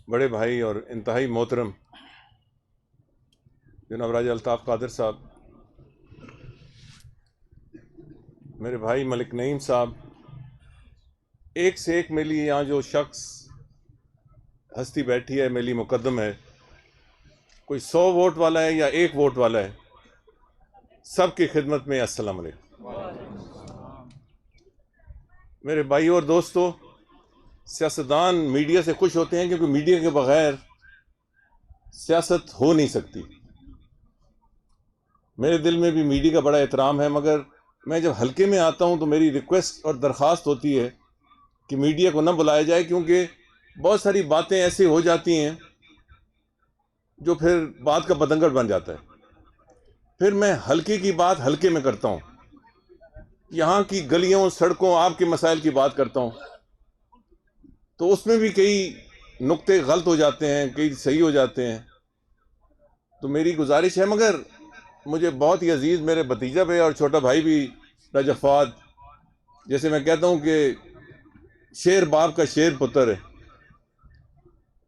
بڑے بھائی اور انتہائی محترم جناب راجہ الطاف قادر صاحب، میرے بھائی ملک نعیم صاحب، ایک سے ایک میری یہاں جو شخص ہستی بیٹھی ہے میری مقدم ہے، کوئی 100 ووٹ والا ہے یا 1 ووٹ والا ہے، سب کی خدمت میں السلام علیکم۔ میرے بھائی اور دوستو، سیاستدان میڈیا سے خوش ہوتے ہیں کیونکہ میڈیا کے بغیر سیاست ہو نہیں سکتی۔ میرے دل میں بھی میڈیا کا بڑا احترام ہے، مگر میں جب حلقے میں آتا ہوں تو میری ریکویسٹ اور درخواست ہوتی ہے کہ میڈیا کو نہ بلایا جائے، کیونکہ بہت ساری باتیں ایسی ہو جاتی ہیں جو پھر بات کا بتنگڑ بن جاتا ہے۔ پھر میں حلقے کی بات حلقے میں کرتا ہوں، یہاں کی گلیوں سڑکوں آپ کے مسائل کی بات کرتا ہوں، تو اس میں بھی کئی نقطے غلط ہو جاتے ہیں، کئی صحیح ہو جاتے ہیں۔ تو میری گزارش ہے، مگر مجھے بہت ہی عزیز میرے بھتیجا بھی اور چھوٹا بھائی بھی راجہ فواد، جیسے میں کہتا ہوں کہ شیر باپ کا شیر پتر ہے،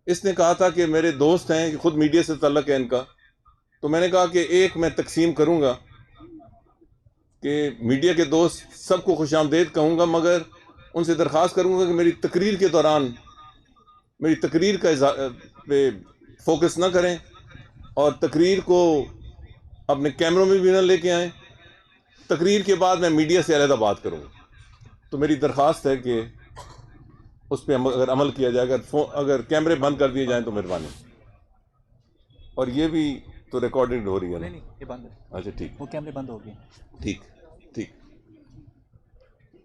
اس نے کہا تھا کہ میرے دوست ہیں، کہ خود میڈیا سے تعلق ہے ان کا، تو میں نے کہا کہ ایک میں تقسیم کروں گا کہ میڈیا کے دوست سب کو خوش آمدید کہوں گا، مگر ان سے درخواست کروں گا کہ میری تقریر کے دوران میری تقریر پہ فوکس نہ کریں اور تقریر کو اپنے کیمروں میں بھی نہ لے کے آئیں۔ تقریر کے بعد میں میڈیا سے علیحدہ بات کروں گا، تو میری درخواست ہے کہ اس پہ اگر عمل کیا جائے، اگر کیمرے بند کر دیے جائیں تو مہربانی۔ اور یہ بھی تو ریکارڈنگ ہو رہی ہے نا؟ نہیں یہ بند ہے، اچھا ٹھیک، وہ کیمرے بند ہو گئے۔ ٹھیک۔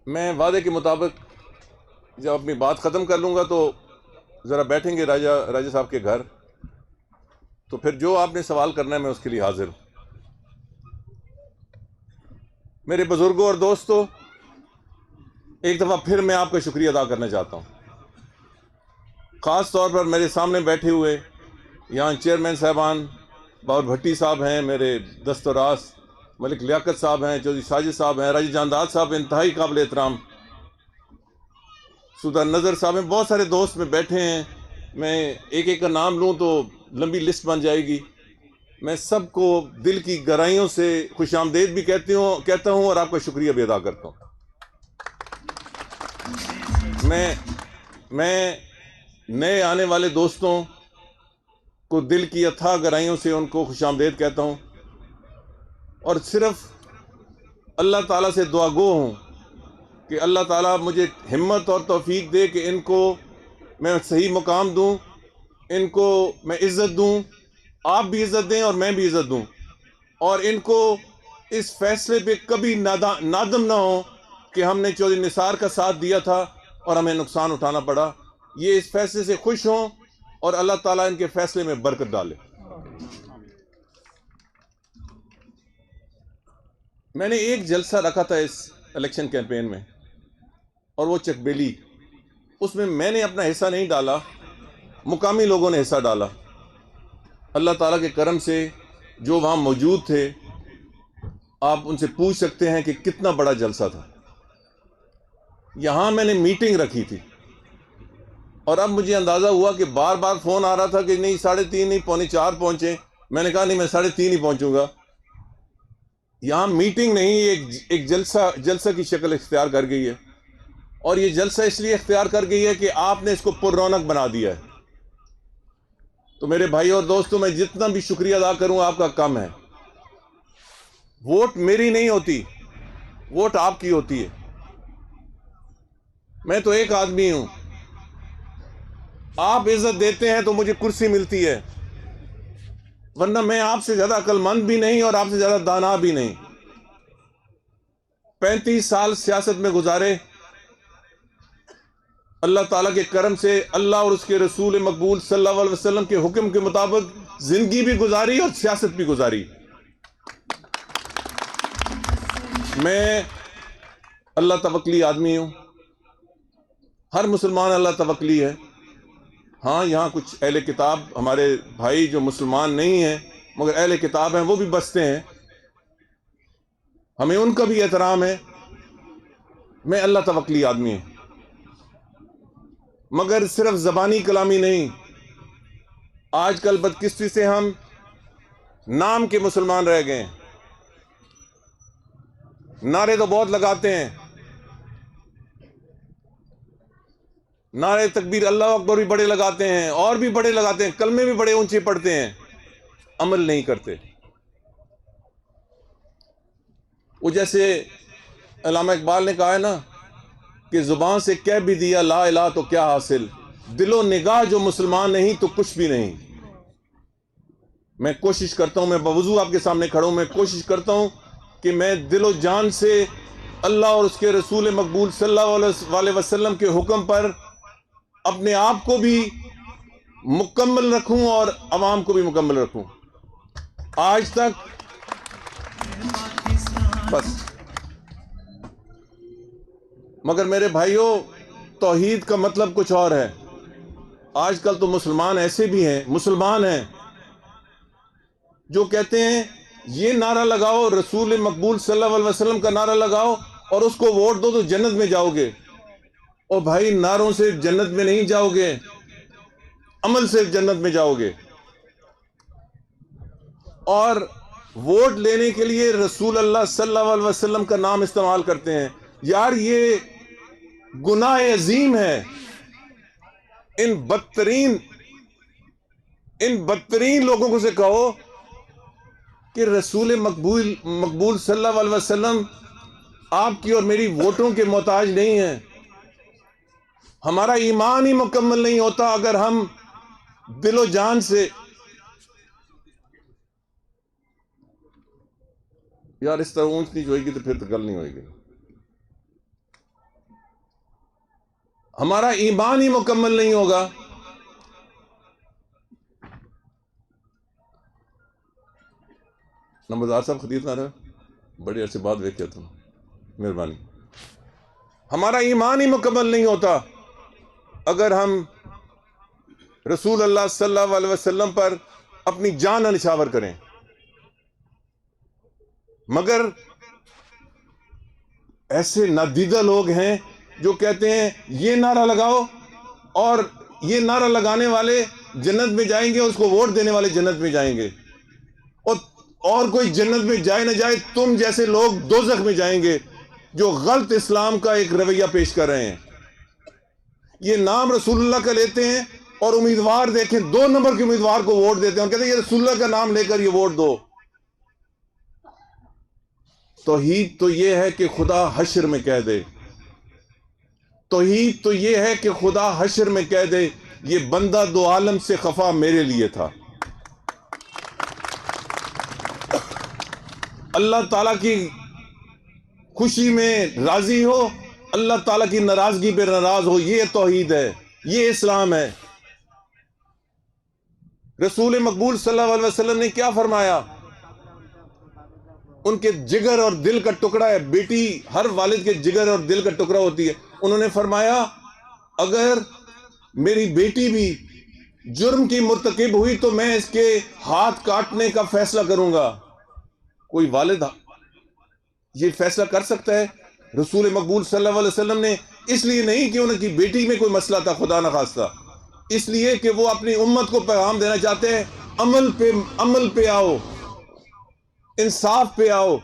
میں وعدے کے مطابق جب اپنی بات ختم کر لوں گا تو ذرا بیٹھیں گے راجہ صاحب کے گھر، تو پھر جو آپ نے سوال کرنا ہے میں اس کے لیے حاضر ہوں۔ میرے بزرگوں اور دوستوں، ایک دفعہ پھر میں آپ کا شکریہ ادا کرنا چاہتا ہوں، خاص طور پر میرے سامنے بیٹھے ہوئے یہاں چیئرمین صاحبان، باور بھٹی صاحب ہیں، میرے دست و راست ملک لیاقت صاحب ہیں، چودھری ساجد صاحب ہیں، راجہ جانداد صاحب انتہائی قابل احترام، سودہ نظر صاحب ہیں، بہت سارے دوست میں بیٹھے ہیں۔ میں ایک ایک کا نام لوں تو لمبی لسٹ بن جائے گی۔ میں سب کو دل کی گہرائیوں سے خوش آمدید بھی کہتا ہوں اور آپ کا شکریہ بھی ادا کرتا ہوں۔ میں نئے آنے والے دوستوں کو دل کی اتھاہ گہرائیوں سے ان کو خوش آمدید کہتا ہوں، اور صرف اللہ تعالیٰ سے دعا گو ہوں کہ اللہ تعالیٰ مجھے ہمت اور توفیق دے کہ ان کو میں صحیح مقام دوں، ان کو میں عزت دوں، آپ بھی عزت دیں اور میں بھی عزت دوں، اور ان کو اس فیصلے پہ کبھی نادم نہ ہو کہ ہم نے چودھری نثار کا ساتھ دیا تھا اور ہمیں نقصان اٹھانا پڑا۔ یہ اس فیصلے سے خوش ہوں اور اللہ تعالیٰ ان کے فیصلے میں برکت ڈالے۔ میں نے ایک جلسہ رکھا تھا اس الیکشن کیمپین میں، اور وہ چک بیلی، اس میں نے اپنا حصہ نہیں ڈالا، مقامی لوگوں نے حصہ ڈالا۔ اللہ تعالیٰ کے کرم سے جو وہاں موجود تھے، آپ ان سے پوچھ سکتے ہیں کہ کتنا بڑا جلسہ تھا۔ یہاں میں نے میٹنگ رکھی تھی، اور اب مجھے اندازہ ہوا کہ بار بار فون آ رہا تھا کہ نہیں 3:30 نہیں 3:45 پہنچے۔ میں نے کہا نہیں، میں 3:30 ہی پہنچوں گا۔ یہاں میٹنگ نہیں، ایک جلسہ کی شکل اختیار کر گئی ہے، اور یہ جلسہ اس لیے اختیار کر گئی ہے کہ آپ نے اس کو پر رونق بنا دیا ہے۔ تو میرے بھائی اور دوستوں، میں جتنا بھی شکریہ ادا کروں آپ کا کم ہے۔ ووٹ میری نہیں ہوتی، ووٹ آپ کی ہوتی ہے۔ میں تو ایک آدمی ہوں، آپ عزت دیتے ہیں تو مجھے کرسی ملتی ہے، ورنہ میں آپ سے زیادہ عقل مند بھی نہیں اور آپ سے زیادہ دانا بھی نہیں۔ 35 سال سیاست میں گزارے، اللہ تعالیٰ کے کرم سے اللہ اور اس کے رسول مقبول صلی اللہ علیہ وسلم کے حکم کے مطابق زندگی بھی گزاری اور سیاست بھی گزاری۔ میں اللہ توکلی آدمی ہوں، ہر مسلمان اللہ توکلی ہے۔ ہاں، یہاں کچھ اہل کتاب ہمارے بھائی جو مسلمان نہیں ہیں مگر اہل کتاب ہیں، وہ بھی بستے ہیں، ہمیں ان کا بھی احترام ہے۔ میں اللہ توکلی آدمی ہوں، مگر صرف زبانی کلامی نہیں، آج کل بدقسمتی سے ہم نام کے مسلمان رہ گئے ہیں. نعرے تو بہت لگاتے ہیں، نعرے تکبیر اللہ اکبر بھی بڑے لگاتے ہیں، اور بھی بڑے لگاتے ہیں، کلمے بھی بڑے اونچے پڑھتے ہیں، عمل نہیں کرتے. وہ جیسے علامہ اقبال نے کہا ہے نا کہ زبان سے کہہ بھی دیا لا الہ تو کیا حاصل، دل و نگاہ جو مسلمان نہیں تو کچھ بھی نہیں. میں کوشش کرتا ہوں، میں بوضو آپ کے سامنے کھڑا ہوں، میں کوشش کرتا ہوں کہ میں دل و جان سے اللہ اور اس کے رسول مقبول صلی اللہ علیہ وسلم کے حکم پر اپنے آپ کو بھی مکمل رکھوں اور عوام کو بھی مکمل رکھوں. آج تک بس. مگر میرے بھائیوں، توحید کا مطلب کچھ اور ہے. آج کل تو مسلمان ایسے بھی ہیں، مسلمان ہیں جو کہتے ہیں یہ نعرہ لگاؤ، رسول مقبول صلی اللہ علیہ وسلم کا نعرہ لگاؤ اور اس کو ووٹ دو تو جنت میں جاؤ گے. اور بھائی، نعروں سے جنت میں نہیں جاؤ گے، عمل سے جنت میں جاؤ گے. اور ووٹ لینے کے لیے رسول اللہ صلی اللہ علیہ وسلم کا نام استعمال کرتے ہیں. یار یہ گناہ عظیم ہے. ان بدترین لوگوں کو سے کہو کہ رسول مقبول صلی اللہ علیہ وسلم آپ کی اور میری ووٹوں کے محتاج نہیں ہیں. ہمارا ایمان ہی مکمل نہیں ہوتا اگر ہم دل و جان سے. یار اس طرح اونچ نیچ ہوئے گی تو پھر تو گل نہیں ہوئے گی. ہمارا ایمان ہی مکمل نہیں ہوگا. نمبردار صاحب خدیت نہ رہے، بڑے عرصے بعد دیکھ کے تم، مہربانی. ہمارا ایمان ہی مکمل نہیں ہوتا اگر ہم رسول اللہ صلی اللہ علیہ وسلم پر اپنی جان نچھاور کریں. مگر ایسے نادیدہ لوگ ہیں جو کہتے ہیں یہ نعرہ لگاؤ اور یہ نعرہ لگانے والے جنت میں جائیں گے، اس کو ووٹ دینے والے جنت میں جائیں گے، اور کوئی جنت میں جائے نہ جائے تم جیسے لوگ دوزخ میں جائیں گے جو غلط اسلام کا ایک رویہ پیش کر رہے ہیں. یہ نام رسول اللہ کا لیتے ہیں اور امیدوار دیکھیں 2 نمبر کے امیدوار کو ووٹ دیتے ہیں اور کہتے ہیں یہ رسول اللہ کا نام لے کر یہ ووٹ دو. توحید تو یہ ہے کہ خدا حشر میں کہہ دے، توحید تو یہ ہے کہ خدا حشر میں کہہ دے یہ بندہ 2 عالم سے خفا میرے لیے تھا. اللہ تعالیٰ کی خوشی میں راضی ہو، اللہ تعالیٰ کی ناراضگی پہ ناراض ہو. یہ توحید ہے، یہ اسلام ہے. رسول مقبول صلی اللہ علیہ وسلم نے کیا فرمایا؟ ان کے جگر اور دل کا ٹکڑا ہے. بیٹی ہر والد کے جگر اور دل کا ٹکڑا ہوتی ہے. انہوں نے فرمایا اگر میری بیٹی بھی جرم کی مرتکب ہوئی تو میں اس کے ہاتھ کاٹنے کا فیصلہ کروں گا. کوئی والد یہ فیصلہ کر سکتا ہے؟ رسول مقبول صلی اللہ علیہ وسلم نے اس لیے نہیں کہ ان کی بیٹی میں کوئی مسئلہ تھا، خدا نخواستہ، اس لیے کہ وہ اپنی امت کو پیغام دینا چاہتے ہیں عمل پہ آؤ، انصاف پہ آؤ.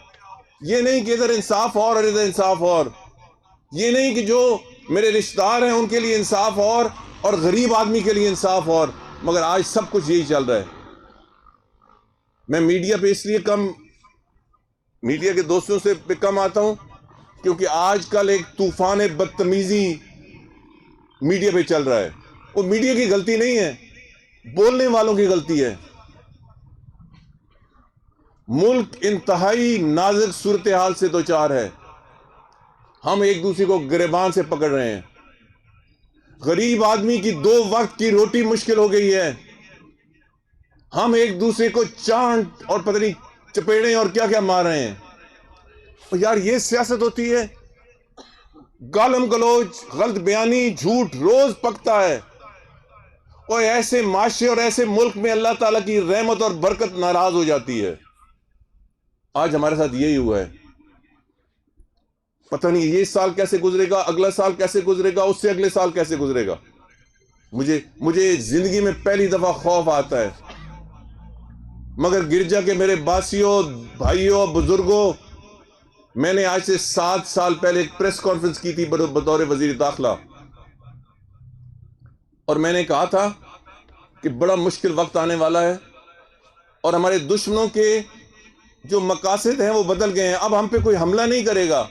یہ نہیں کہ ادھر انصاف اور ادھر انصاف اور، یہ نہیں کہ جو میرے رشتہ دار ہیں ان کے لیے انصاف اور غریب آدمی کے لیے انصاف اور. مگر آج سب کچھ یہی چل رہا ہے. میں میڈیا پہ اس لیے میڈیا کے دوستوں سے کم آتا ہوں کیونکہ آج کل ایک طوفان بدتمیزی میڈیا پہ چل رہا ہے. وہ میڈیا کی غلطی نہیں ہے، بولنے والوں کی غلطی ہے. ملک انتہائی نازک صورتحال سے دوچار ہے. ہم ایک دوسرے کو گریبان سے پکڑ رہے ہیں. غریب آدمی کی 2 وقت کی روٹی مشکل ہو گئی ہے. ہم ایک دوسرے کو چانٹ اور پتہ نہیں چپیڑیں اور کیا کیا مار رہے ہیں. اور یار یہ سیاست ہوتی ہے؟ گالم گلوچ، غلط بیانی، جھوٹ روز پکتا ہے. اور ایسے معاشرے اور ایسے ملک میں اللہ تعالیٰ کی رحمت اور برکت ناراض ہو جاتی ہے. آج ہمارے ساتھ یہی ہوا ہے. پتہ نہیں یہ سال کیسے گزرے گا، اگلا سال کیسے گزرے گا، اس سے اگلے سال کیسے گزرے گا. مجھے زندگی میں پہلی دفعہ خوف آتا ہے، مگر گرجا کے میرے باسیوں، بھائیوں، بزرگوں، میں نے آج سے 7 سال پہلے ایک پریس کانفرنس کی تھی بطور وزیر داخلہ، اور میں نے کہا تھا کہ بڑا مشکل وقت آنے والا ہے اور ہمارے دشمنوں کے جو مقاصد ہیں وہ بدل گئے ہیں۔ اب ہم پہ کوئی حملہ نہیں کرے گا،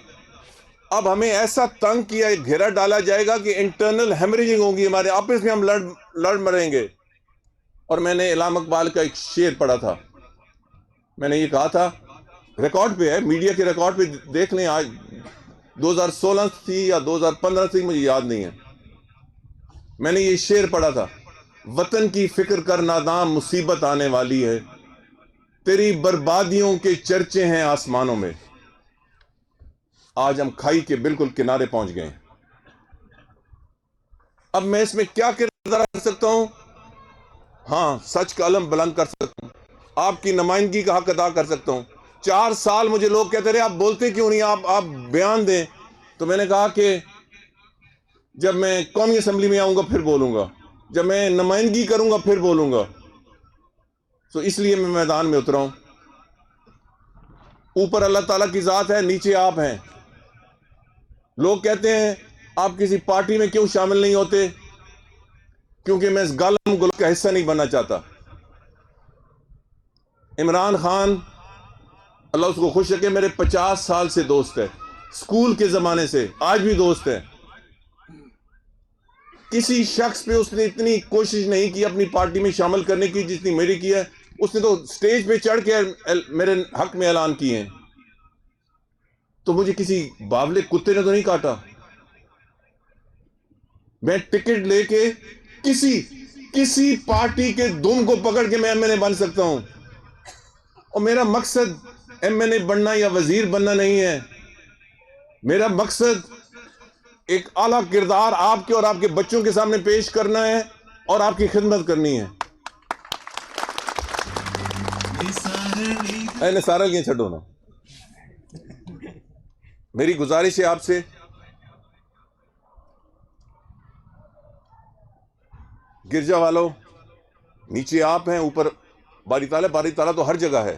اب ہمیں ایسا تنگ کیا گھیرا ڈالا جائے گا کہ انٹرنل ہیمریجنگ ہوگی، ہمارے آپس میں ہم لڑ مریں گے۔ اور میں نے علام اقبال کا ایک شعر پڑھا تھا، میں نے یہ کہا تھا، ریکارڈ پہ ہے، میڈیا کے ریکارڈ پہ دیکھ لیں، آج 2016 تھی یا 2015 تھی، مجھے یاد نہیں ہے، میں نے یہ شعر پڑھا تھا، وطن کی فکر کر ناداں مصیبت آنے والی ہے، تیری بربادیوں کے چرچے ہیں آسمانوں میں۔ آج ہم کھائی کے بالکل کنارے پہنچ گئے ہیں۔ اب میں اس میں کیا کردار کر سکتا ہوں؟ ہاں، سچ کا علم بلند کر سکتا ہوں، آپ کی نمائندگی کا حق ادا کر سکتا ہوں۔ 4 سال مجھے لوگ کہتے رہے آپ بولتے کیوں نہیں، آپ بیان دیں، تو میں نے کہا کہ جب میں قومی اسمبلی میں آؤں گا پھر بولوں گا، جب میں نمائندگی کروں گا پھر بولوں گا، تو اس لیے میں میدان میں اترا ہوں۔ اوپر اللہ تعالیٰ کی ذات ہے، نیچے آپ ہیں۔ لوگ کہتے ہیں آپ کسی پارٹی میں کیوں شامل نہیں ہوتے؟ کیونکہ میں اس گالم گلوب کا حصہ نہیں بننا چاہتا۔ عمران خان، اللہ اس کو خوش رکھے، میرے 50 سال سے دوست ہے، اسکول کے زمانے سے، آج بھی دوست ہے۔ کسی شخص پہ اس نے اتنی کوشش نہیں کی اپنی پارٹی میں شامل کرنے کی جتنی میری کی ہے۔ اس نے تو سٹیج پہ چڑھ کے میرے حق میں اعلان کیے ہیں، تو مجھے کسی باولے کتے نے تو نہیں کاٹا۔ میں ٹکٹ لے کے کسی پارٹی کے دم کو پکڑ کے میں ایم این اے بن سکتا ہوں، اور میرا مقصد ایم این اے بننا یا وزیر بننا نہیں ہے۔ میرا مقصد ایک اعلیٰ کردار آپ کے اور آپ کے بچوں کے سامنے پیش کرنا ہے اور آپ کی خدمت کرنی ہے۔ سارا لیے چھڈو نا، میری گزارش ہے آپ سے، گرجا والوں، نیچے آپ ہیں، اوپر باری تعالیٰ۔ باری تعالیٰ تو ہر جگہ ہے،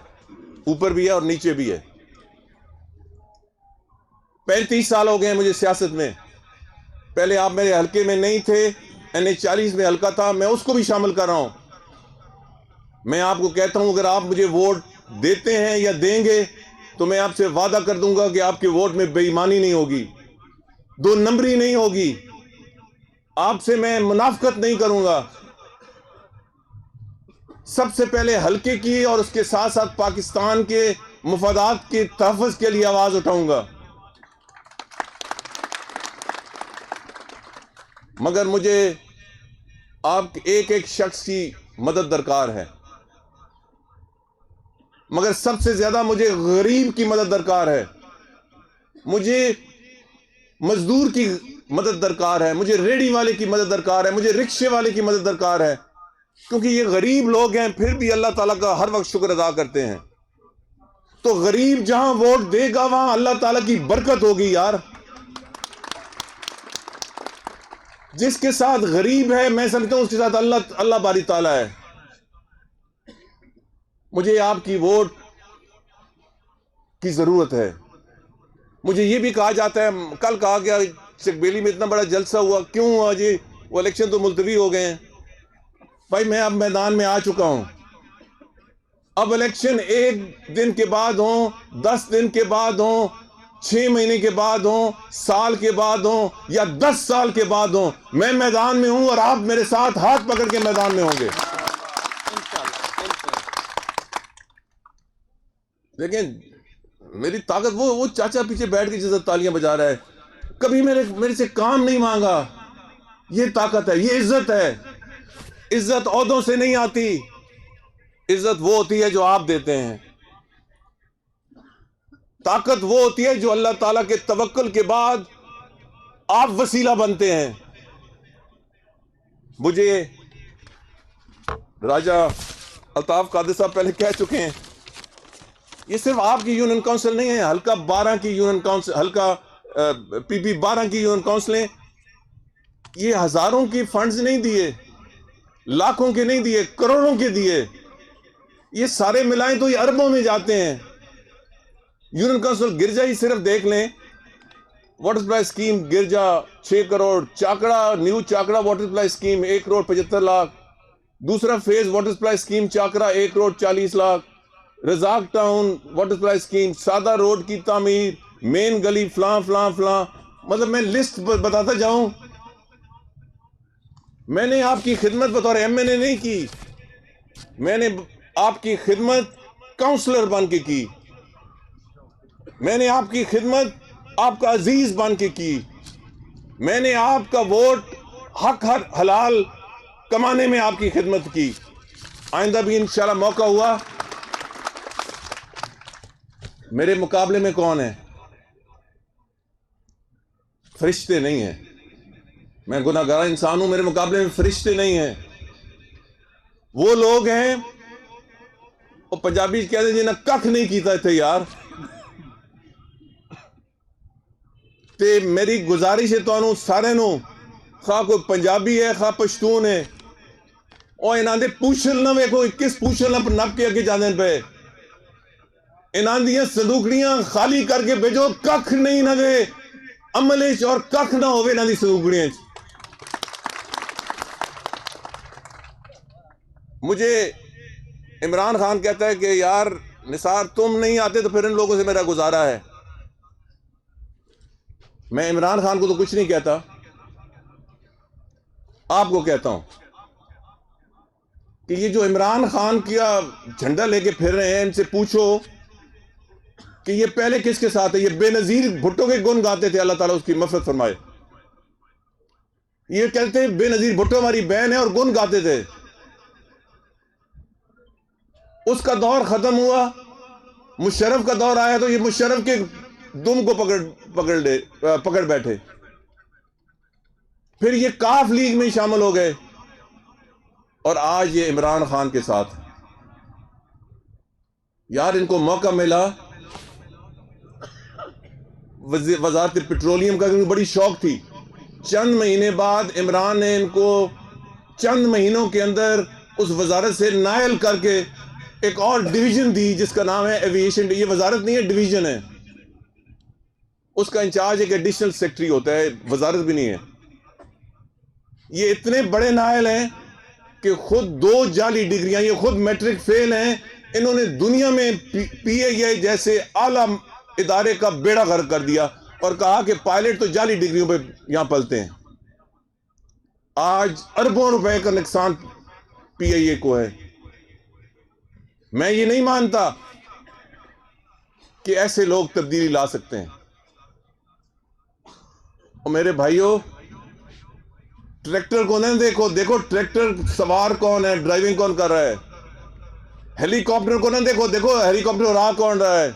اوپر بھی ہے اور نیچے بھی ہے۔ 35 سال ہو گئے ہیں مجھے سیاست میں۔ پہلے آپ میرے حلقے میں نہیں تھے، NH40 میں حلقہ تھا، میں اس کو بھی شامل کر رہا ہوں۔ میں آپ کو کہتا ہوں، اگر آپ مجھے ووٹ دیتے ہیں یا دیں گے تو میں آپ سے وعدہ کر دوں گا کہ آپ کے ووٹ میں بے ایمانی نہیں ہوگی، 2 نمبری نہیں ہوگی، آپ سے میں منافقت نہیں کروں گا۔ سب سے پہلے حلقے کی اور اس کے ساتھ ساتھ پاکستان کے مفادات کے تحفظ کے لیے آواز اٹھاؤں گا۔ مگر مجھے آپ ایک شخص کی مدد درکار ہے، مگر سب سے زیادہ مجھے غریب کی مدد درکار ہے، مجھے مزدور کی مدد درکار ہے، مجھے ریڑھی والے کی مدد درکار ہے، مجھے رکشے والے کی مدد درکار ہے، کیونکہ یہ غریب لوگ ہیں پھر بھی اللہ تعالیٰ کا ہر وقت شکر ادا کرتے ہیں۔ تو غریب جہاں ووٹ دے گا وہاں اللہ تعالیٰ کی برکت ہوگی یار۔ جس کے ساتھ غریب ہے میں سمجھتا ہوں اس کے ساتھ اللہ باری تعالیٰ ہے۔ مجھے آپ کی ووٹ کی ضرورت ہے۔ مجھے یہ بھی کہا جاتا ہے، کل کہا گیا چکبیلی میں اتنا بڑا جلسہ ہوا، کیوں ہوا جی؟ وہ الیکشن تو ملتوی ہو گئے ہیں۔ بھائی میں اب میدان میں آ چکا ہوں، اب الیکشن 1 دن کے بعد ہوں، 10 دن کے بعد ہوں، 6 مہینے کے بعد ہوں، سال کے بعد ہوں یا 10 سال کے بعد ہوں، میں میدان میں ہوں اور آپ میرے ساتھ ہاتھ پکڑ کے میدان میں ہوں گے۔ لیکن میری طاقت وہ چاچا پیچھے بیٹھ کے جیسے تالیاں بجا رہا ہے، کبھی میرے سے کام نہیں مانگا، یہ طاقت ہے، یہ عزت ہے۔ عزت عہدوں سے نہیں آتی، عزت وہ ہوتی ہے جو آپ دیتے ہیں، طاقت وہ ہوتی ہے جو اللہ تعالیٰ کے توکل کے بعد آپ وسیلہ بنتے ہیں۔ مجھے راجہ الطاف قادری صاحب پہلے کہہ چکے ہیں، یہ صرف آپ کی یونین کونسل نہیں ہے، حلقہ 12 کی یونین کونسل، حلقہ پی 12 کی یونین کونسلیں یہ ہزاروں کی فنڈز نہیں دیے، لاکھوں کے نہیں دیے، کروڑوں کے دیے. یہ سارے ملائیں تو یہ اربوں میں جاتے ہیں. یونین کونسل گرجا ہی صرف دیکھ لیں، water supply scheme Garja 6 crore, Chakra new Chakra water supply scheme 1 crore 75 lakh, دوسرا phase water supply scheme Chakra 1 crore 40 lakh, Razzaq town water supply scheme, سادہ روڈ کی تعمیر، مین گلی، فلاں فلاں فلاں. مطلب میں لسٹ بتاتا جاؤں. میں نے آپ کی خدمت بطور ایم این اے نہیں کی، میں نے آپ کی خدمت کاؤنسلر بن کے کی، میں نے آپ کی خدمت آپ کا عزیز بن کے کی، میں نے آپ کا ووٹ حق حلال کمانے میں آپ کی خدمت کی. آئندہ بھی انشاءاللہ موقع ہوا. میرے مقابلے میں کون ہے؟ فرشتے نہیں ہیں. میں گناہ گار انسان ہوں، میرے مقابلے میں فرشتے نہیں ہیں. وہ لوگ ہیں، وہ پنجابی کہتے ہیں جنہیں ککھ نہیں کیتا تھے یار. تے میری گزارش ہے تو سارے نو، خواہ کوئی پنجابی ہے خواہ پشتون ہے، اور انہاں دے پوچھل نہ وے کوئی کس پوچھل نہ نپ کے اگے جانے پہ. انہاں دیاں صندوقڑیاں خالی کر کے بھیجو، ککھ نہیں نہ دے عملے اور ککھ نہ ہوئے انہاں دی صندوقڑیاں. مجھے عمران خان کہتا ہے کہ یار نثار تم نہیں آتے تو پھر ان لوگوں سے میرا گزارا ہے. میں عمران خان کو تو کچھ نہیں کہتا، آپ کو کہتا ہوں کہ یہ جو عمران خان کیا جھنڈا لے کے پھر رہے ہیں، ان سے پوچھو کہ یہ پہلے کس کے ساتھ ہے. یہ بے نظیر بھٹو کے گن گاتے تھے، اللہ تعالیٰ اس کی مغفرت فرمائے. یہ کہتے ہیں بے نظیر بھٹو ہماری بہن ہے اور گن گاتے تھے. اس کا دور ختم ہوا، مشرف کا دور آیا تو یہ مشرف کے دم کو پکڑ بیٹھے. پھر یہ کاف لیگ میں شامل ہو گئے، اور آج یہ عمران خان کے ساتھ. یار ان کو موقع ملا وزارت پیٹرولیم کا، کیونکہ بڑی شوق تھی. چند مہینے بعد عمران نے ان کو چند مہینوں کے اندر اس وزارت سے نائل کر کے ایک اور ڈویژن دی جس کا نام ہے ایویشن. یہ وزارت نہیں ہے، ڈویژن ہے. اس کا انچارج ایک ایڈیشنل سیکٹری ہوتا ہے، وزارت بھی نہیں ہے. یہ اتنے بڑے نائل ہیں کہ خود 2 جعلی ڈگریاں، یہ خود میٹرک فیل ہیں. انہوں نے دنیا میں پی اے اے جیسے اعلیٰ ادارے کا بیڑا غرق کر دیا اور کہا کہ پائلٹ تو جعلی ڈگریوں پہ یہاں پلتے ہیں. آج اربوں روپے کا نقصان پی اے اے کو ہے. میں یہ نہیں مانتا کہ ایسے لوگ تبدیلی لا سکتے ہیں. اور میرے بھائیوں، ٹریکٹر کو نہ دیکھو ٹریکٹر سوار کون ہے، ڈرائیونگ کون کر رہا ہے. ہیلی کاپٹر کو نہ دیکھو ہیلی کاپٹر اڑا کون رہا ہے.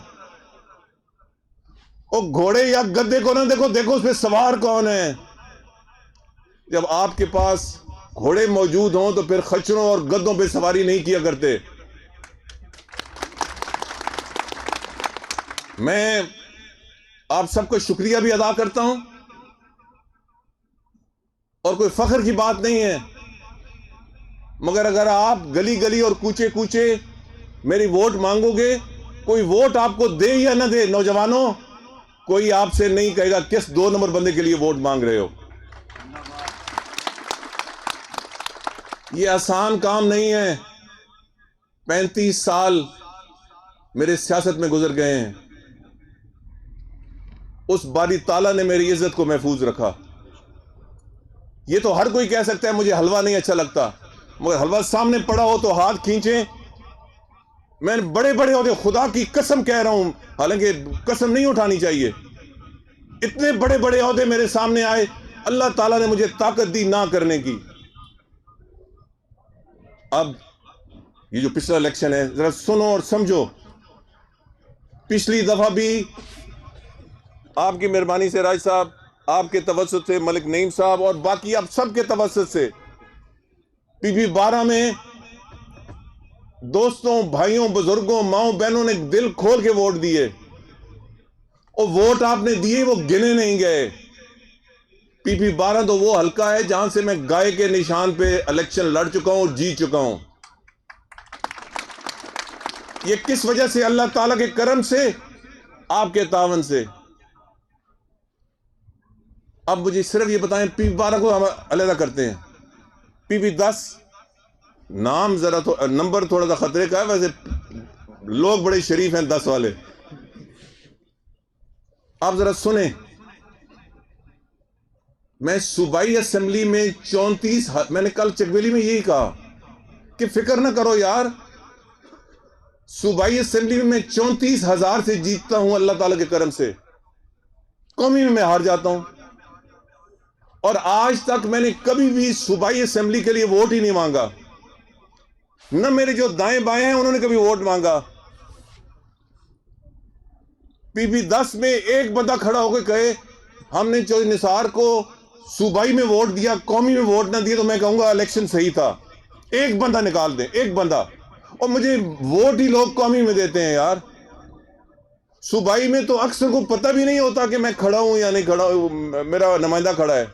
اور گھوڑے یا گدے کو نہ دیکھو اس پہ سوار کون ہے. جب آپ کے پاس گھوڑے موجود ہوں تو پھر خچروں اور گدوں پہ سواری نہیں کیا کرتے. میں آپ سب کو شکریہ بھی ادا کرتا ہوں، اور کوئی فخر کی بات نہیں ہے، مگر اگر آپ گلی گلی اور کوچے کوچے میری ووٹ مانگو گے، کوئی ووٹ آپ کو دے یا نہ دے، نوجوانوں کوئی آپ سے نہیں کہے گا کس 2 نمبر بندے کے لیے ووٹ مانگ رہے ہو. یہ آسان کام نہیں ہے. 35 سال میرے سیاست میں گزر گئے ہیں. اس باری تعالیٰ نے میری عزت کو محفوظ رکھا. یہ تو ہر کوئی کہہ سکتا ہے مجھے حلوہ نہیں اچھا لگتا، مگر حلوہ سامنے پڑا ہو تو ہاتھ کھینچیں. میں بڑے بڑے عہدے، خدا کی قسم کہہ رہا ہوں، حالانکہ قسم نہیں اٹھانی چاہیے، اتنے بڑے بڑے عہدے میرے سامنے آئے، اللہ تعالیٰ نے مجھے طاقت دی نہ کرنے کی. اب یہ جو پچھلا الیکشن ہے ذرا سنو اور سمجھو. پچھلی دفعہ بھی آپ کی مہربانی سے راج صاحب، آپ کے توسط سے ملک نعیم صاحب اور باقی آپ سب کے توسط سے پی پی 12 میں دوستوں، بھائیوں، بزرگوں، ماؤں، بہنوں نے دل کھول کے ووٹ دیے. اور ووٹ آپ نے دیے وہ گنے نہیں گئے. PP-12 تو وہ حلقہ ہے جہاں سے میں گائے کے نشان پہ الیکشن لڑ چکا ہوں اور جیت چکا ہوں. یہ کس وجہ سے؟ اللہ تعالیٰ کے کرم سے، آپ کے تعاون سے. اب مجھے صرف یہ بتائیں، PP-12 کو ہم علیحدہ کرتے ہیں. PP-10 نام ذرا نمبر تھوڑا سا خطرے کا ہے، ویسے لوگ بڑے شریف ہیں 10 والے. آپ ذرا سنیں، میں صوبائی اسمبلی میں 34، میں نے کل چکویلی میں یہی کہا کہ فکر نہ کرو یار، صوبائی اسمبلی میں 34,000 سے جیتتا ہوں اللہ تعالیٰ کے کرم سے. قومی میں ہار جاتا ہوں. اور آج تک میں نے کبھی بھی صوبائی اسمبلی کے لیے ووٹ ہی نہیں مانگا، نہ میرے جو دائیں بائیں ہیں انہوں نے کبھی ووٹ مانگا. PP-10 میں ایک بندہ کھڑا ہو کے کہے ہم نے چودھری نثار کو صوبائی میں ووٹ دیا، قومی میں ووٹ نہ دیا، تو میں کہوں گا الیکشن صحیح تھا. ایک بندہ نکال دیں، ایک بندہ. اور مجھے ووٹ ہی لوگ قومی میں دیتے ہیں یار. صوبائی میں تو اکثر کو پتہ بھی نہیں ہوتا کہ میں کھڑا ہوں یا نہیں کھڑا ہوں، میرا نمائندہ کھڑا ہے.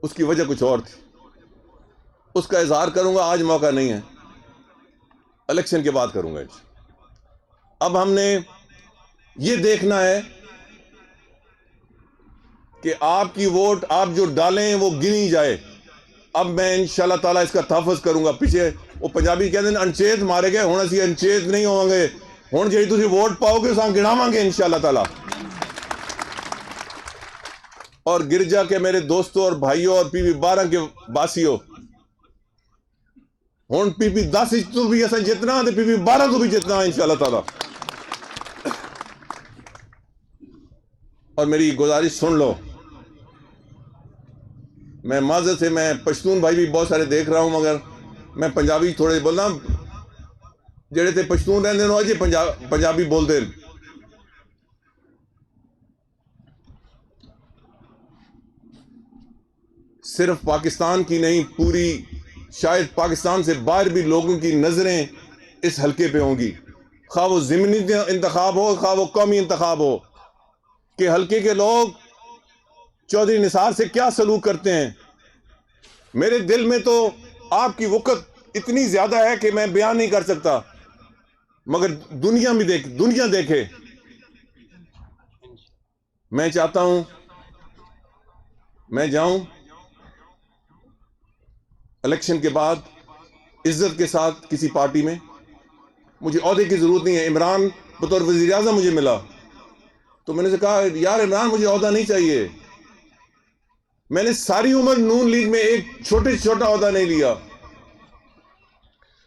اس کی وجہ کچھ اور تھی، اس کا اظہار کروں گا، آج موقع نہیں ہے، الیکشن کے بعد کروں گا. اب ہم نے یہ دیکھنا ہے کہ آپ کی ووٹ آپ جو ڈالیں وہ گنی جائے. اب میں انشاءاللہ تعالیٰ اس کا تحفظ کروں گا. پیچھے وہ پنجابی کہتے ہیں انچیت مارے گئے، ہوں اسی انچیت نہیں ہوں گے، ہوں جی تسی ووٹ پاؤ گے اساں گناواں گے انشاءاللہ تعالیٰ. اور گرجا کے میرے دوستوں اور بھائیوں اور PP-12 کے باسیوں، ہوں PP-10 تو بھی ایسا جتنا ہے، PP-12 تو بھی جتنا ہے انشاءاللہ تعالیٰ. اور میری گزارش سن لو، میں معذرت سے، میں پشتون بھائی بھی بہت سارے دیکھ رہا ہوں، مگر میں پنجابی تھوڑے بولنا، جڑے تے پشتون رہندے نو جی پنجابی بول دے. صرف پاکستان کی نہیں، پوری شاید پاکستان سے باہر بھی لوگوں کی نظریں اس حلقے پہ ہوں گی، خواہ وہ ضمنی انتخاب ہو، خواہ وہ قومی انتخاب ہو، کہ حلقے کے لوگ چودھری نثار سے کیا سلوک کرتے ہیں. میرے دل میں تو آپ کی وقت اتنی زیادہ ہے کہ میں بیان نہیں کر سکتا، مگر دنیا دیکھے. میں چاہتا ہوں میں جاؤں الیکشن کے بعد عزت کے ساتھ کسی پارٹی میں. مجھے عہدے کی ضرورت نہیں ہے. عمران بطور وزیر اعظم مجھے ملا تو میں نے سے کہا یار عمران مجھے عہدہ نہیں چاہیے. میں نے ساری عمر نون لیگ میں ایک چھوٹا عہدہ نہیں لیا.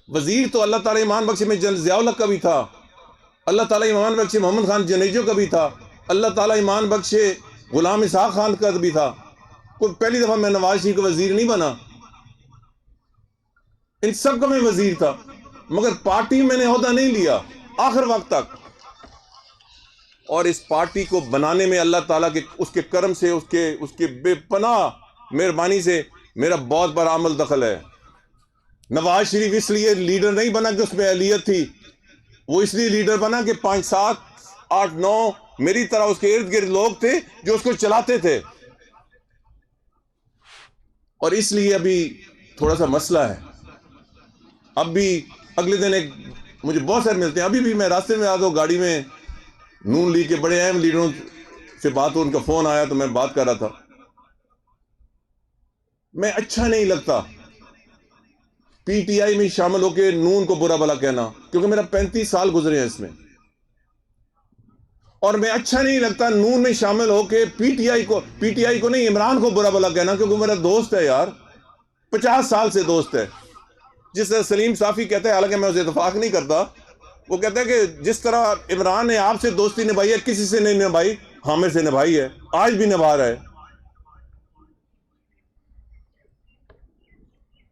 وزیر تو اللہ تعالیٰ ایمان بخشے میں جنرل ضیاء الحق کا بھی تھا، اللہ تعالیٰ ایمان بخشے محمد خان جنیجو کا بھی تھا، اللہ تعالیٰ ایمان بخشے غلام اسحاق خان کا بھی تھا. کوئی پہلی دفعہ میں نواز شریف کا وزیر نہیں بنا، ان سب کا میں وزیر تھا، مگر پارٹی میں نے عہدہ نہیں لیا آخر وقت تک. اور اس پارٹی کو بنانے میں اللہ تعالیٰ کے اس کے کرم سے، اس کے بے پناہ مہربانی سے میرا بہت بڑا عمل دخل ہے. نواز شریف اس لیے لیڈر نہیں بنا کہ اس میں اہلیت تھی، وہ اس لیے لیڈر بنا کہ 5 7 8 9 میری طرح اس کے ارد گرد لوگ تھے جو اس کو چلاتے تھے. اور اس لیے ابھی تھوڑا سا مسئلہ ہے. اب بھی اگلے دن مجھے بہت سارے ملتے ہیں، ابھی بھی میں راستے میں آتا ہوں گاڑی میں، نون لیگ کے بڑے اہم لیڈروں سے بات ہو، ان کا فون آیا تو میں بات کر رہا تھا. میں اچھا نہیں لگتا PTI میں شامل ہو کے نون کو برا بھلا کہنا، کیونکہ میرا 35 سال گزرے ہیں اس میں. اور میں اچھا نہیں لگتا نون میں شامل ہو کے PTI کو نہیں، عمران کو برا بھلا کہنا، کیونکہ میرا دوست ہے یار، 50 سال سے دوست ہے. جس طرح سلیم صافی کہتا ہے، حالانکہ میں اسے اتفاق نہیں کرتا، وہ کہتا ہے کہ جس طرح عمران نے آپ سے دوستی نبھائی ہے، کسی سے نہیں نبھائی، حامد سے نبھائی ہے، آج بھی نبھا رہا ہے.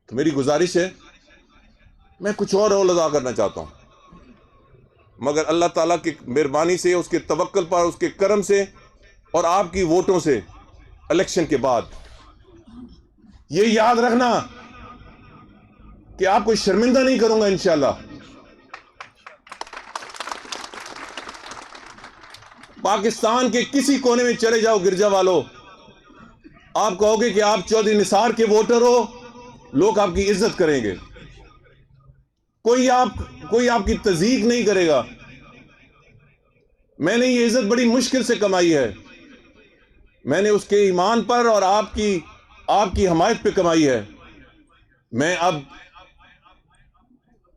تو میری گزارش ہے، میں کچھ اور رول ادا کرنا چاہتا ہوں، مگر اللہ تعالیٰ کی مہربانی سے، اس کے توکل پر، اس کے کرم سے اور آپ کی ووٹوں سے الیکشن کے بعد یہ یاد رکھنا کہ آپ کو شرمندہ نہیں کروں گا انشاءاللہ. پاکستان کے کسی کونے میں چلے جاؤ گرجا والوں، آپ کہو گے کہ آپ چودھری نثار کے ووٹر ہو، لوگ آپ کی عزت کریں گے، کوئی آپ کی تذیق نہیں کرے گا۔ میں نے یہ عزت بڑی مشکل سے کمائی ہے، میں نے اس کے ایمان پر اور آپ کی حمایت پہ کمائی ہے۔ میں اب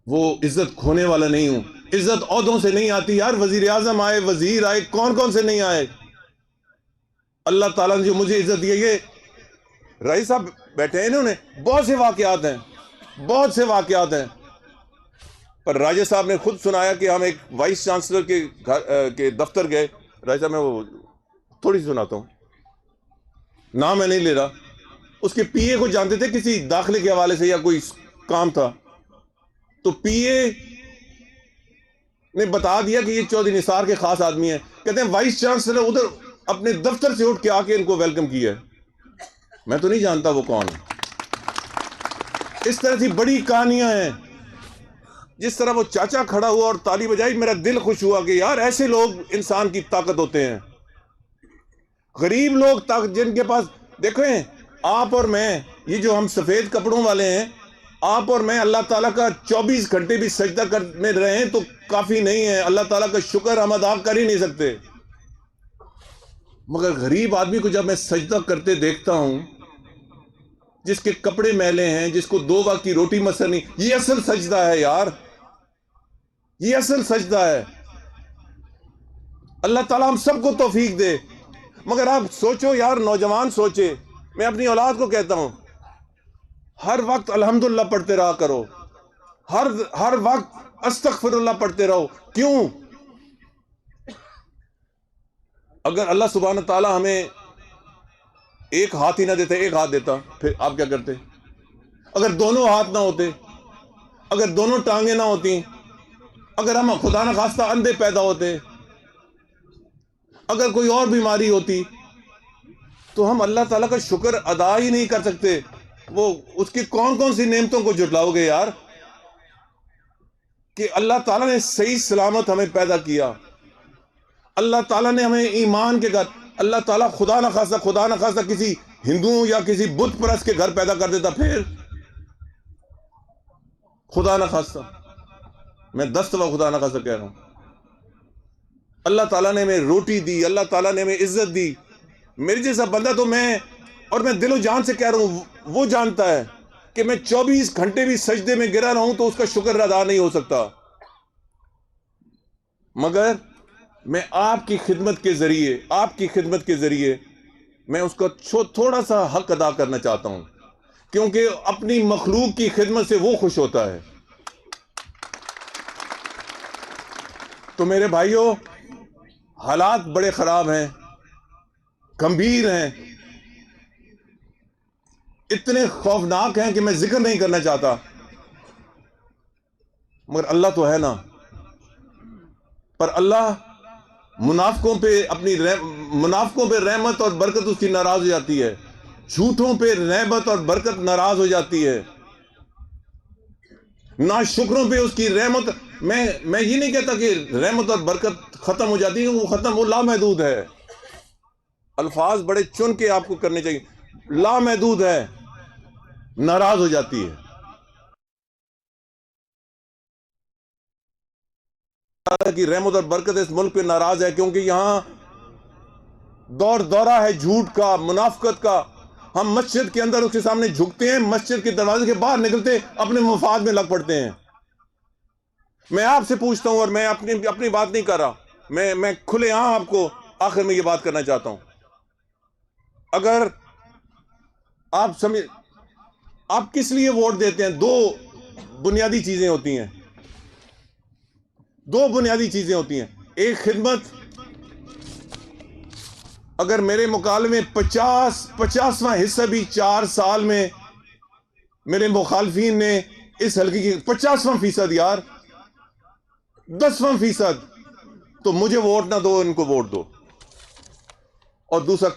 وہ عزت کھونے والا نہیں ہوں۔ عزت عہدوں سے نہیں آتی یار، وزیر اعظم آئے، وزیر آئے، کون سے نہیں آئے۔ اللہ تعالیٰ نے جو مجھے عزت دی ہے، یہ رئیس صاحب بیٹھے ہیں، انہوں نے بہت سے واقعات ہیں، پر راجہ صاحب نے خود سنایا کہ ہم ایک وائس چانسلر کے دفتر گئے۔ راجہ صاحب میں وہ تھوڑی سی سناتا ہوں، نام میں نہیں لے رہا۔ اس کے پی اے کو جانتے تھے کسی داخلے کے حوالے سے یا کوئی کام تھا، تو پی اے نے بتا دیا کہ یہ چودھری نثار کے خاص آدمی ہیں۔ کہتے ہیں وائس چانسلر ادھر اپنے دفتر سے اٹھ کے آ کے ان کو ویلکم کیا ہے۔ میں تو نہیں جانتا وہ کون ہے۔ اس طرح سے بڑی کہانیاں ہیں۔ جس طرح وہ چاچا کھڑا ہوا اور تالی بجائی، میرا دل خوش ہوا کہ یار ایسے لوگ انسان کی طاقت ہوتے ہیں۔ غریب لوگ جن کے پاس، دیکھیں آپ اور میں، یہ جو ہم سفید کپڑوں والے ہیں، آپ اور میں اللہ تعالیٰ کا 24 گھنٹے بھی سجدہ کرنے رہیں تو کافی نہیں ہے۔ اللہ تعالیٰ کا شکر ہم ادا کر ہی نہیں سکتے، مگر غریب آدمی کو جب میں سجدہ کرتے دیکھتا ہوں، جس کے کپڑے میلے ہیں، جس کو 2 وقت کی روٹی میسر نہیں، یہ اصل سجدہ ہے یار، یہ اصل سجدہ ہے۔ اللہ تعالیٰ ہم سب کو توفیق دے۔ مگر آپ سوچو یار، نوجوان سوچے، میں اپنی اولاد کو کہتا ہوں ہر وقت الحمدللہ پڑھتے رہا کرو، ہر وقت استغفر اللہ پڑھتے رہو۔ کیوں؟ اگر اللہ سبحانہ تعالیٰ ہمیں ایک ہاتھ ہی نہ دیتا، ایک ہاتھ دیتا، پھر آپ کیا کرتے؟ اگر دونوں ہاتھ نہ ہوتے، اگر دونوں ٹانگیں نہ ہوتی، اگر ہم خدا نہ خواستہ اندھے پیدا ہوتے، اگر کوئی اور بیماری ہوتی، تو ہم اللہ تعالیٰ کا شکر ادا ہی نہیں کر سکتے۔ وہ اس کی کون سی نعمتوں کو جھٹلاؤ گے یار، کہ اللہ تعالیٰ نے صحیح سلامت ہمیں پیدا کیا، اللہ تعالیٰ نے ہمیں ایمان کے گھر، اللہ تعالیٰ خدا نہ خواستہ کسی ہندو یا کسی بت پرست کے گھر پیدا کر دیتا، پھر خدا نہ خواستہ، میں 10 دفعہ خدا نہ خواستہ کہہ رہا ہوں، اللہ تعالیٰ نے ہمیں روٹی دی، اللہ تعالیٰ نے ہمیں عزت دی۔ میرے جیسا بندہ تو اور میں دل و جان سے کہہ رہا ہوں، وہ جانتا ہے کہ میں 24 گھنٹے بھی سجدے میں گرا رہا ہوں تو اس کا شکر ادا نہیں ہو سکتا، مگر میں آپ کی خدمت کے ذریعے میں اس کا تھوڑا سا حق ادا کرنا چاہتا ہوں، کیونکہ اپنی مخلوق کی خدمت سے وہ خوش ہوتا ہے۔ تو میرے بھائیوں، حالات بڑے خراب ہیں، گمبھیر ہیں، اتنے خوفناک ہیں کہ میں ذکر نہیں کرنا چاہتا، مگر اللہ تو ہے نا۔ پر اللہ منافقوں پہ رحمت اور برکت اس کی ناراض ہو جاتی ہے، جھوٹوں پہ رحمت اور برکت ناراض ہو جاتی ہے، ناشکروں پہ اس کی رحمت۔ میں یہ نہیں کہتا کہ رحمت اور برکت ختم ہو جاتی ہے، وہ لامحدود ہے۔ الفاظ بڑے چن کے آپ کو کرنے چاہیے، لامحدود ہے، ناراض ہو جاتی ہے۔ اللہ کی رحمت اور برکت اس ملک پہ ناراض ہے، کیونکہ یہاں دورہ ہے جھوٹ کا، منافقت کا۔ ہم مسجد کے اندر اس کے سامنے جھکتے ہیں، مسجد کے دروازے کے باہر نکلتے اپنے مفاد میں لگ پڑتے ہیں۔ میں آپ سے پوچھتا ہوں، اور میں اپنی بات نہیں کر رہا، میں کھلے عام آپ کو آخر میں یہ بات کرنا چاہتا ہوں، اگر آپ کس لیے ووٹ دیتے ہیں؟ 2 بنیادی چیزیں ہوتی ہیں، 2 بنیادی چیزیں ہوتی ہیں۔ ایک خدمت، اگر میرے مقابلے میں 50واں حصہ بھی 4 سال میں میرے مخالفین نے اس حلقے کی 50واں فیصد، یار 10واں فیصد، تو مجھے ووٹ نہ دو، ان کو ووٹ دو۔ اور دوسرا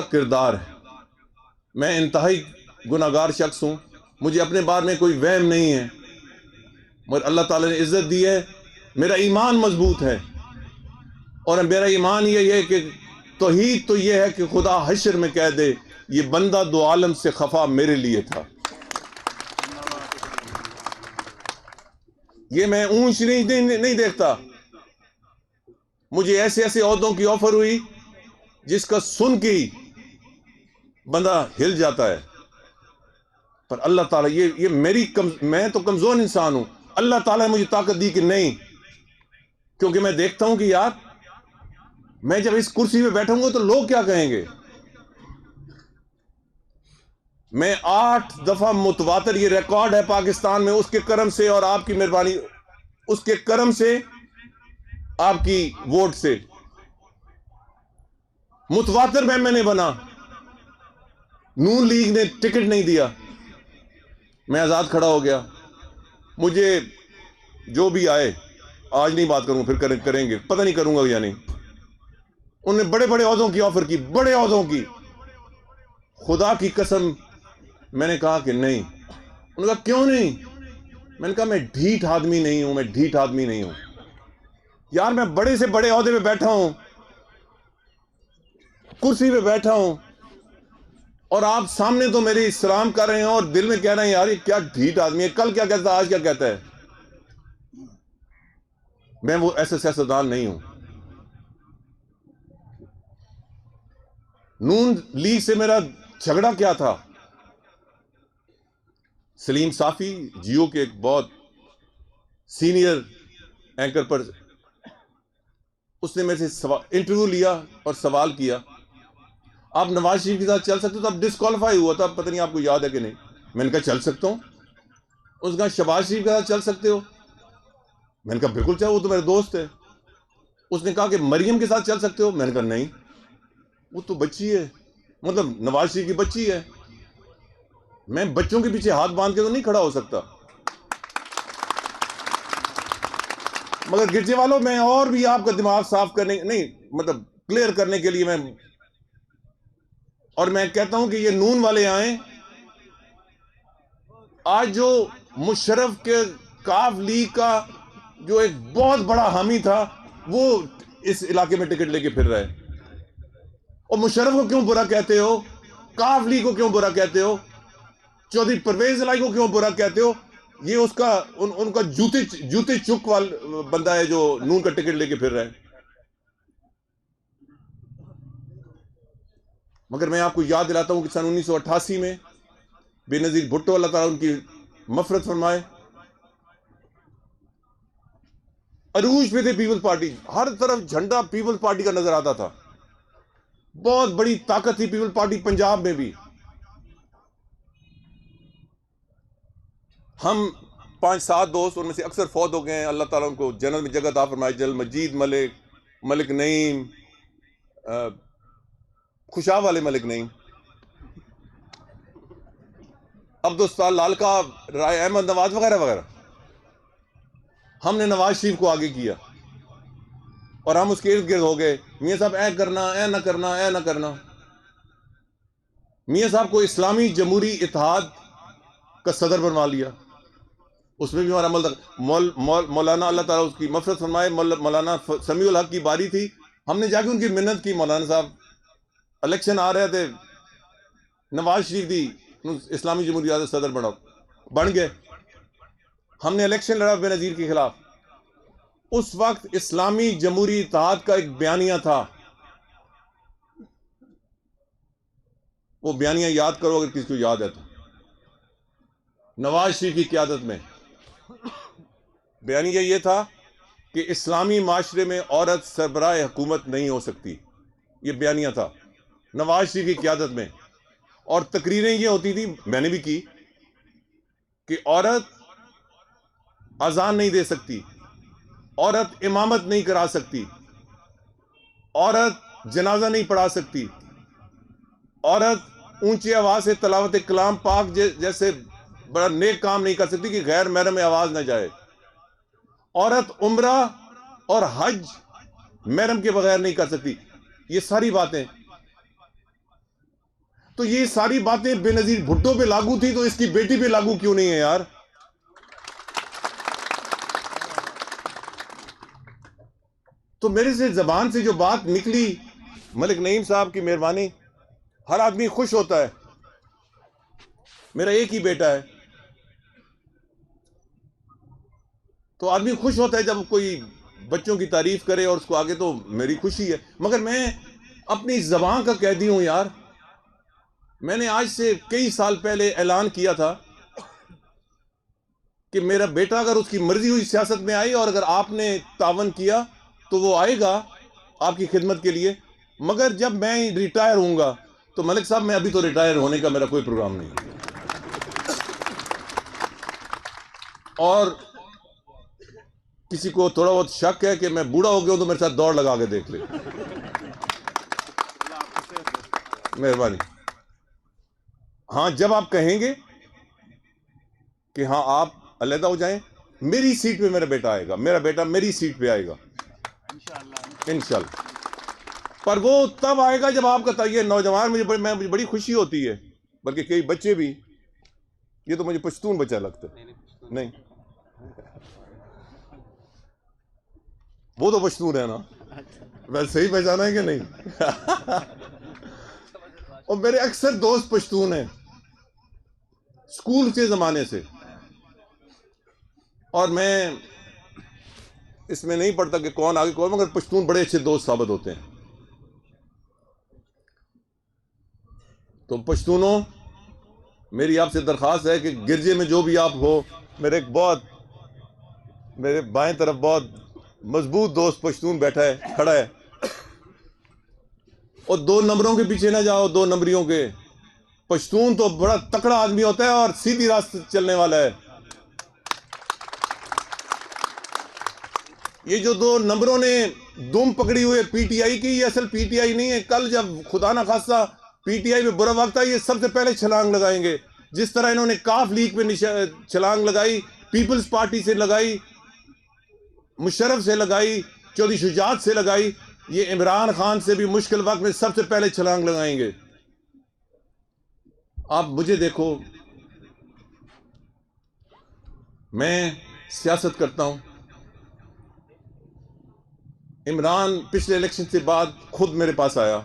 کردار ہے، میں انتہائی گناہگار شخص ہوں، مجھے اپنے بارے میں کوئی وہم نہیں ہے، مگر اللہ تعالیٰ نے عزت دی ہے، میرا ایمان مضبوط ہے، اور میرا ایمان یہ ہے کہ توحید تو یہ ہے کہ خدا حشر میں کہہ دے یہ بندہ دو عالم سے خفا میرے لیے تھا۔ یہ میں اونچ نہیں دیکھتا، مجھے ایسے ایسے عہدوں کی آفر ہوئی جس کا سن کے ہی بندہ ہل جاتا ہے، پر اللہ تعالیٰ یہ میں تو کمزور انسان ہوں، اللہ تعالیٰ نے مجھے طاقت دی کہ نہیں، کیونکہ میں دیکھتا ہوں کہ یار میں جب اس کرسی پہ بیٹھوں گا تو لوگ کیا کہیں گے۔ میں 8 دفعہ متواتر، یہ ریکارڈ ہے پاکستان میں، اس کے کرم سے اور آپ کی مہربانی، اس کے کرم سے، آپ کی ووٹ سے متواتر میں نے بنا۔ نون لیگ نے ٹکٹ نہیں دیا، میں آزاد کھڑا ہو گیا۔ مجھے جو بھی آئے، آج نہیں بات کروں، پھر کریں گے، پتہ نہیں کروں گا یا نہیں، انہوں نے بڑے بڑے عہدوں کی آفر کی، بڑے عہدوں کی، خدا کی قسم میں نے کہا کہ نہیں۔ انہوں نے کہا کیوں نہیں؟ میں نے کہا میں ڈھیٹ آدمی نہیں ہوں، میں ڈھیٹ آدمی نہیں ہوں یار، میں بڑے سے بڑے عہدے پہ بیٹھا ہوں، کرسی پہ بیٹھا ہوں، اور آپ سامنے تو میری سلام کر رہے ہیں اور دل میں کہہ رہے ہیں یار یہ کیا ڈھیٹ آدمی ہے، کل کیا کہتا ہے، آج کیا کہتا ہے۔ میں وہ ایسا سیاستدان نہیں ہوں۔ نون لیگ سے میرا جھگڑا کیا تھا؟ سلیم صافی جیو کے ایک بہت سینئر اینکر پر اس نے میرے سے انٹرویو لیا اور سوال کیا، آپ نواز شریف کے ساتھ چل سکتے ہو؟ تو اب ڈسکوالیفائی ہوا تھا، پتہ نہیں آپ کو یاد ہے کہ نہیں۔ میں نے کہا چل سکتا ہوں۔ اس نے کہا شہباز شریف کے ساتھ چل سکتے ہو؟ میں نے کہا بالکل چاہے، وہ تو میرے دوست ہے۔ اس نے کہا کہ مریم کے ساتھ چل سکتے ہو؟ میں نے کہا نہیں، وہ تو بچی ہے، مطلب نواز شریف کی بچی ہے، میں بچوں کے پیچھے ہاتھ باندھ کے تو نہیں کھڑا ہو سکتا۔ مگر گرجے والوں، میں اور بھی آپ کا دماغ صاف کرنے، نہیں مطلب کلیئر کرنے کے لیے میں کہتا ہوں کہ یہ نون والے آئیں، آج جو مشرف کے کاف لیگ کا جو ایک بہت بڑا حامی تھا وہ اس علاقے میں ٹکٹ لے کے پھر رہا ہے، اور مشرف کو کیوں برا کہتے ہو؟ کاف لیگ کو کیوں برا کہتے ہو؟ چودھری پرویز الہی کو کیوں برا کہتے ہو؟ یہ اس کا ان کا جوتے چک بندہ ہے جو نون کا ٹکٹ لے کے پھر رہا ہے۔ مگر میں آپ کو یاد دلاتا ہوں کہ سن 1988 میں بے نظیر بھٹو، اللہ تعالیٰ ان کی مغفرت فرمائے، عروج پہ تھے پیپلز پارٹی، ہر طرف جھنڈا پیپلز پارٹی کا نظر آتا تھا، بہت بڑی طاقت تھی پیپلز پارٹی پنجاب میں بھی۔ ہم 5-7 دوست، ان میں سے اکثر فوت ہو گئے ہیں، اللہ تعالیٰ ان کو جنت میں جگہ عطا فرمائے، جلال مجید ملک، ملک نعیم، خوشاب والے ملک نعیم، عبدالستار لالکا، رائے احمد نواز وغیرہ وغیرہ۔ ہم نے نواز شریف کو آگے کیا اور ہم اس کے ارد گرد ہو گئے، میاں صاحب اے کرنا، اے نہ کرنا، اے نہ کرنا۔ میاں صاحب کو اسلامی جمہوری اتحاد کا صدر بنوا لیا، اس میں بھی ہمارا مولانا، اللہ تعالیٰ اس کی مغفرت فرمائے، مولانا سمیع الحق کی باری تھی، ہم نے جا کے ان کی منت کی، مولانا صاحب الیکشن آ رہے تھے، نواز شریف دی اسلامی جمہوریت کا صدر بن گئے۔ ہم نے الیکشن لڑا بے نظیر کے خلاف، اس وقت اسلامی جمہوری اتحاد کا ایک بیانیہ تھا، وہ بیانیہ یاد کرو اگر کسی کو یاد ہے تو، نواز شریف کی قیادت میں بیانیہ یہ تھا کہ اسلامی معاشرے میں عورت سربراہ حکومت نہیں ہو سکتی، یہ بیانیہ تھا نواز شریف کی قیادت میں۔ اور تقریریں یہ ہوتی تھی، میں نے بھی کی، کہ عورت اذان نہیں دے سکتی، عورت امامت نہیں کرا سکتی، عورت جنازہ نہیں پڑھا سکتی، عورت اونچی آواز سے تلاوت کلام پاک جیسے بڑا نیک کام نہیں کر سکتی کہ غیر محرم میں آواز نہ جائے، عورت عمرہ اور حج محرم کے بغیر نہیں کر سکتی، یہ ساری باتیں۔ تو یہ ساری باتیں بے نظیر بھٹو پہ لاگو تھی، تو اس کی بیٹی پہ لاگو کیوں نہیں ہے یار؟ تو میرے سے زبان سے جو بات نکلی، ملک نعیم صاحب کی مہربانی، ہر آدمی خوش ہوتا ہے. میرا ایک ہی بیٹا ہے، تو آدمی خوش ہوتا ہے جب کوئی بچوں کی تعریف کرے اور اس کو آگے، تو میری خوشی ہے. مگر میں اپنی زبان کا قیدی ہوں یار. میں نے آج سے کئی سال پہلے اعلان کیا تھا کہ میرا بیٹا اگر اس کی مرضی ہوئی سیاست میں آئی، اور اگر آپ نے تعاون کیا تو وہ آئے گا آپ کی خدمت کے لیے. مگر جب میں ریٹائر ہوں گا تو ملک صاحب میں ابھی تو ریٹائر ہونے کا میرا کوئی پروگرام نہیں ہے. اور کسی کو تھوڑا بہت شک ہے کہ میں بوڑھا ہو گیا ہوں تو میرے ساتھ دوڑ لگا کے دیکھ لے. مہربانی. ہاں جب آپ کہیں گے کہ ہاں آپ علیحدہ ہو جائیں، میری سیٹ پہ میرا بیٹا آئے گا، میرا بیٹا میری سیٹ پہ آئے گا انشاءاللہ. پر وہ تب آئے گا جب آپ کا یہ نوجوان، مجھے بڑی خوشی ہوتی ہے، بلکہ کئی بچے بھی، یہ تو مجھے پشتون بچہ لگتا ہے. نہیں، وہ تو پشتون ہے نا، ویسے صحیح پہچانا ہے کہ نہیں؟ اور میرے اکثر دوست پشتون ہیں اسکول کے زمانے سے، اور میں اس میں نہیں پڑھتا کہ کون آگے کون، مگر پشتون بڑے اچھے دوست ثابت ہوتے ہیں. تو پشتونوں، میری آپ سے درخواست ہے کہ گرجے میں جو بھی آپ ہو، میرے بائیں طرف بہت مضبوط دوست پشتون بیٹھا ہے، کھڑا ہے، اور 2 نمبروں کے پیچھے نہ جاؤ، 2 نمبریوں کے. پشتون تو بڑا تکڑا آدمی ہوتا ہے اور سیدھی راستے چلنے والا ہے. یہ جو 2 نمبروں نے دم پکڑی ہوئے پی ٹی آئی کی، یہ اصل پی ٹی آئی نہیں ہے. کل جب خدا نہ خواستہ پی ٹی آئی میں برا وقت آئے، یہ سب سے پہلے چھلانگ لگائیں گے. جس طرح انہوں نے کاف لیگ پہ چھلانگ لگائی، پیپلز پارٹی سے لگائی، مشرف سے لگائی، چودھری شجاعت سے لگائی، یہ عمران خان سے بھی مشکل وقت میں سب سے پہلے چھلانگ لگائیں گے. آپ مجھے دیکھو، میں سیاست کرتا ہوں. عمران پچھلے الیکشن سے بعد خود میرے پاس آیا.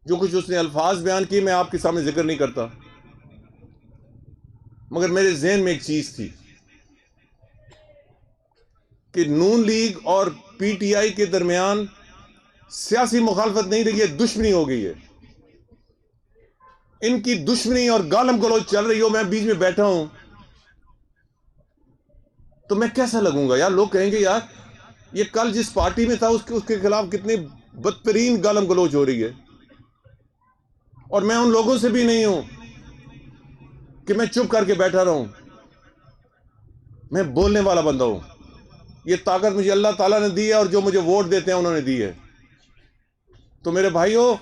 جو کچھ اس نے الفاظ بیان کی میں آپ کے سامنے ذکر نہیں کرتا، مگر میرے ذہن میں ایک چیز تھی کہ نون لیگ اور پی ٹی آئی کے درمیان سیاسی مخالفت نہیں رہی ہے، دشمنی ہو گئی ہے. ان کی دشمنی اور گالم گلوچ چل رہی ہو، میں بیچ میں بیٹھا ہوں، تو میں کیسا لگوں گا یار؟ لوگ کہیں گے یار یہ کل جس پارٹی میں تھا اس کے خلاف کتنی بدترین گالم گلوچ ہو رہی ہے. اور میں ان لوگوں سے بھی نہیں ہوں کہ میں چپ کر کے بیٹھا رہوں، میں بولنے والا بندہ ہوں. یہ طاقت مجھے اللہ تعالیٰ نے دی ہے، اور جو مجھے ووٹ دیتے ہیں انہوں نے دی ہے. تو میرے بھائیوں،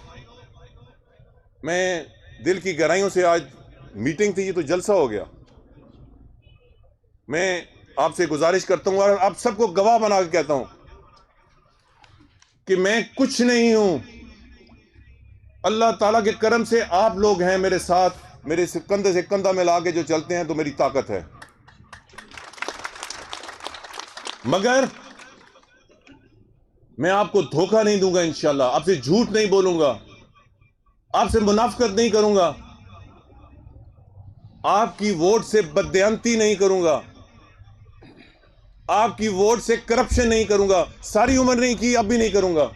میں دل کی گہرائیوں سے، آج میٹنگ تھی، یہ تو جلسہ ہو گیا. میں آپ سے گزارش کرتا ہوں اور آپ سب کو گواہ بنا کے کہتا ہوں کہ میں کچھ نہیں ہوں. اللہ تعالیٰ کے کرم سے آپ لوگ ہیں میرے ساتھ، میرے کندھے سے کندھا ملا کے جو چلتے ہیں، تو میری طاقت ہے. مگر میں آپ کو دھوکہ نہیں دوں گا انشاءاللہ، آپ سے جھوٹ نہیں بولوں گا، آپ سے منافقت نہیں کروں گا، آپ کی ووٹ سے بددیانتی نہیں کروں گا، آپ کی ووٹ سے کرپشن نہیں کروں گا. ساری عمر نہیں کی، اب بھی نہیں کروں گا.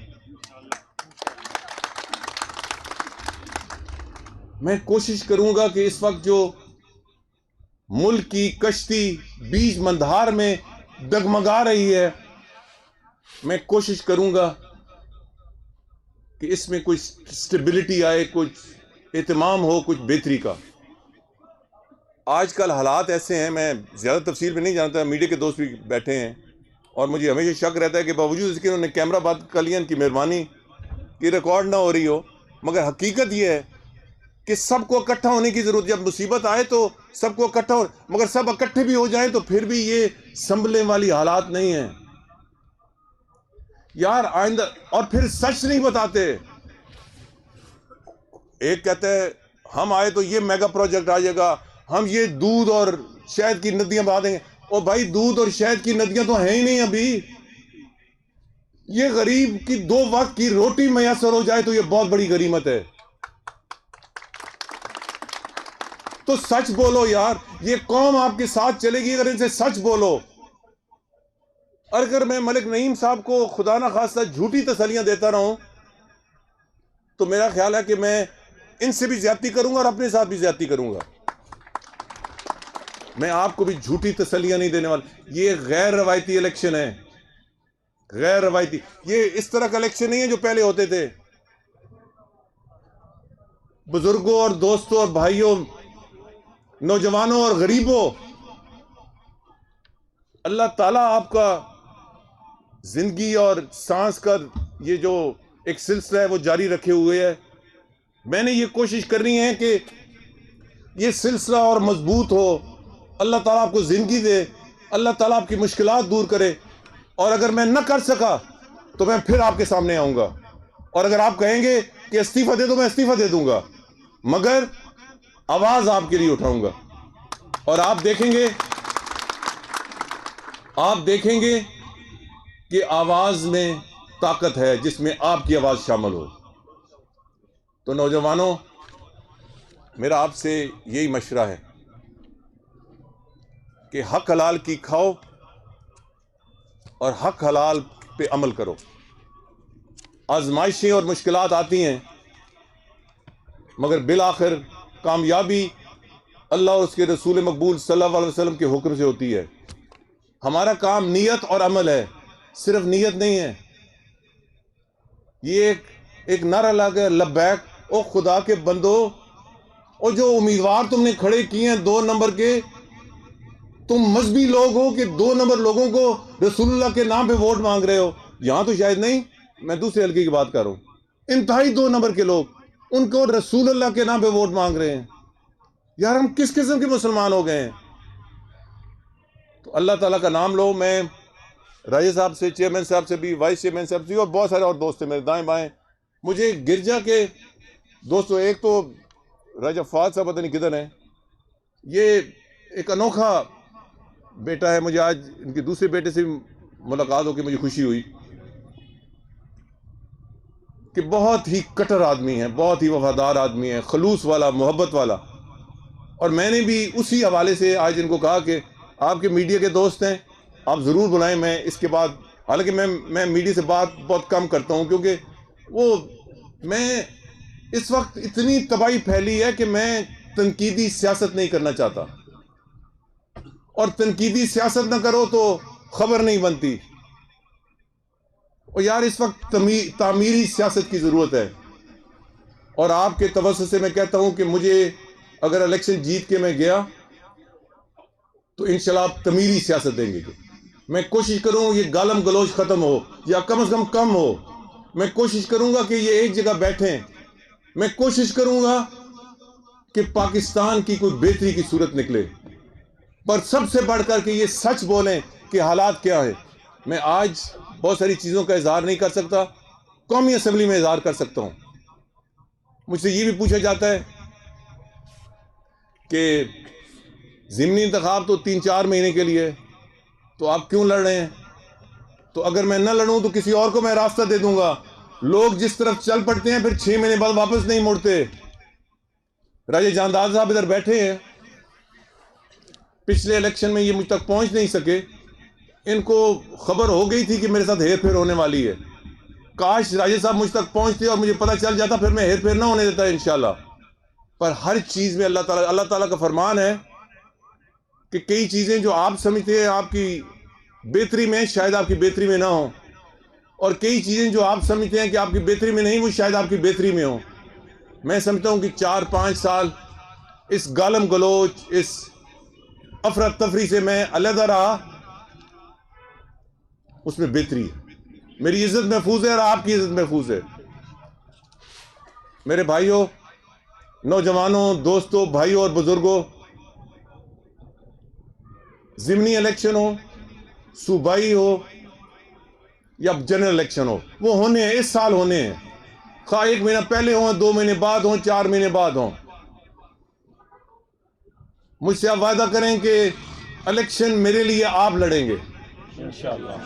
میں کوشش کروں گا کہ اس وقت جو ملک کی کشتی بیچ مندھار میں ڈگمگا رہی ہے، میں کوشش کروں گا کہ اس میں کچھ سٹیبلٹی آئے، کچھ اہتمام ہو، کچھ بہتری کا. آج کل حالات ایسے ہیں، میں زیادہ تفصیل میں نہیں جانتا، میڈیا کے دوست بھی بیٹھے ہیں، اور مجھے ہمیشہ شک رہتا ہے کہ باوجود اس کے انہوں نے کیمرہ بند کر لیا، ان کی مہربانی کہ ریکارڈ نہ ہو رہی ہو. مگر حقیقت یہ ہے کہ سب کو اکٹھا ہونے کی ضرورت. جب مصیبت آئے تو سب کو اکٹھا ہو، مگر سب اکٹھے بھی ہو جائیں تو پھر بھی یہ سنبھلنے والی حالات نہیں ہیں یار. آئندہ اور پھر سچ نہیں بتاتے. ایک کہتا ہے ہم آئے تو یہ میگا پروجیکٹ آ جائے گا، ہم یہ دودھ اور شہد کی ندیاں بہا دیں گے. او بھائی، دودھ اور شہد کی ندیاں تو ہیں ہی نہیں ابھی. یہ غریب کی 2 وقت کی روٹی میسر ہو جائے تو یہ بہت بڑی غنیمت ہے. تو سچ بولو یار, یہ قوم آپ کے ساتھ چلے گی اگر ان سے سچ بولو. اور اگر میں ملک نعیم صاحب کو خدا نہ خواستہ جھوٹی تسلیاں دیتا رہوں تو میرا خیال ہے کہ میں ان سے بھی زیادتی کروں گا اور اپنے ساتھ بھی زیادتی کروں گا. میں آپ کو بھی جھوٹی تسلیاں نہیں دینے والا. یہ غیر روایتی الیکشن ہے, غیر روایتی. یہ اس طرح کا الیکشن نہیں ہے جو پہلے ہوتے تھے. بزرگوں اور دوستوں اور بھائیوں, نوجوانوں اور غریبوں, اللہ تعالیٰ آپ کا زندگی اور سانس کا یہ جو ایک سلسلہ ہے وہ جاری رکھے ہوئے ہے. میں نے یہ کوشش کرنی ہے کہ یہ سلسلہ اور مضبوط ہو. اللہ تعالیٰ آپ کو زندگی دے, اللہ تعالیٰ آپ کی مشکلات دور کرے. اور اگر میں نہ کر سکا تو میں پھر آپ کے سامنے آؤں گا, اور اگر آپ کہیں گے کہ استعفیٰ دے دو میں استعفیٰ دے دوں گا, مگر آواز آپ کے لیے اٹھاؤں گا. اور آپ دیکھیں گے کہ آواز میں طاقت ہے جس میں آپ کی آواز شامل ہو. تو نوجوانوں, میرا آپ سے یہی مشورہ ہے کہ حق حلال کی کھاؤ اور حق حلال پہ عمل کرو. آزمائشیں اور مشکلات آتی ہیں مگر بالآخر کامیابی اللہ اور اس کے رسول مقبول صلی اللہ علیہ وسلم کے حکم سے ہوتی ہے. ہمارا کام نیت اور عمل ہے, صرف نیت نہیں ہے. یہ ایک نعرہ لگا لبیک او خدا کے بندو, اور جو امیدوار تم نے کھڑے کیے ہیں 2 نمبر کے, تم مذہبی لوگ ہو کہ 2 نمبر لوگوں کو رسول اللہ کے نام پہ ووٹ مانگ رہے ہو. یہاں تو شاید نہیں, میں دوسرے حلقے کی بات کر رہا ہوں. انتہائی 2 نمبر کے لوگ ان کو رسول اللہ کے نام پہ ووٹ مانگ رہے ہیں. یار ہم کس قسم کے مسلمان ہو گئے ہیں؟ تو اللہ تعالیٰ کا نام لو. میں راجہ صاحب سے, چیئرمین صاحب سے بھی, وائس چیئرمین صاحب سے, اور بہت سارے اور دوست ہیں میرے دائیں بائیں. مجھے گرجا کے دوستوں, ایک تو راجہ فواد صاحب پتہ نہیں کدھر ہیں, یہ ایک انوکھا بیٹا ہے. مجھے آج ان کے دوسرے بیٹے سے ملاقات ہو کے مجھے خوشی ہوئی کہ بہت ہی کٹر آدمی ہے, بہت ہی وفادار آدمی ہے, خلوص والا, محبت والا. اور میں نے بھی اسی حوالے سے آج ان کو کہا کہ آپ کے میڈیا کے دوست ہیں, آپ ضرور بلائیں. میں اس کے بعد, حالانکہ میں میڈیا سے بات بہت کم کرتا ہوں کیونکہ میں اس وقت اتنی تباہی پھیلی ہے کہ میں تنقیدی سیاست نہیں کرنا چاہتا, اور تنقیدی سیاست نہ کرو تو خبر نہیں بنتی. اور یار اس وقت تعمیری سیاست کی ضرورت ہے. اور آپ کے توسط سے میں کہتا ہوں کہ مجھے اگر الیکشن جیت کے میں گیا تو انشاءاللہ آپ تعمیری سیاست دیں گے. میں کوشش کروں یہ گالم گلوچ ختم ہو, یا کم از کم ہو. میں کوشش کروں گا کہ یہ ایک جگہ بیٹھیں. میں کوشش کروں گا کہ پاکستان کی کوئی بہتری کی صورت نکلے, پر سب سے بڑھ کر کے یہ سچ بولیں کہ حالات کیا ہے. میں آج بہت ساری چیزوں کا اظہار نہیں کر سکتا, قومی اسمبلی میں اظہار کر سکتا ہوں. مجھ سے یہ بھی پوچھا جاتا ہے کہ ضمنی انتخاب تو 3-4 مہینے کے لیے, تو آپ کیوں لڑ رہے ہیں؟ تو اگر میں نہ لڑوں تو کسی اور کو میں راستہ دے دوں گا. لوگ جس طرف چل پڑتے ہیں پھر 6 مہینے بعد واپس نہیں مڑتے. راجہ جانداد صاحب ادھر بیٹھے ہیں, پچھلے الیکشن میں یہ مجھ تک پہنچ نہیں سکے. ان کو خبر ہو گئی تھی کہ میرے ساتھ ہیر پھیر ہونے والی ہے. کاش راجہ صاحب مجھ تک پہنچتے اور مجھے پتہ چل جاتا, پھر میں ہیر پھیر نہ ہونے دیتا انشاءاللہ. پر ہر چیز میں اللہ تعالیٰ کا فرمان ہے کہ کئی چیزیں جو آپ سمجھتے ہیں آپ کی بہتری میں, شاید آپ کی بہتری میں نہ ہوں, اور کئی چیزیں جو آپ سمجھتے ہیں کہ آپ کی بہتری میں نہیں, وہ شاید آپ کی بہتری میں ہوں. میں سمجھتا ہوں کہ 4-5 سال اس گالم گلوچ, اس افراتفری سے میں علیحدہ رہا, اس میں بہتری ہے. میری عزت محفوظ ہے اور آپ کی عزت محفوظ ہے. میرے بھائیوں, نوجوانوں, دوستوں, بھائیوں اور بزرگوں, ضمنی الیکشن ہو, صوبائی ہو یا جنرل الیکشن ہو, وہ ہونے ہیں, اس سال ہونے ہیں. خواہ 1 مہینہ پہلے ہوں, 2 مہینے بعد ہوں, 4 مہینے بعد ہوں. مجھ سے آپ وعدہ کریں کہ الیکشن میرے لیے آپ لڑیں گے انشاءاللہ.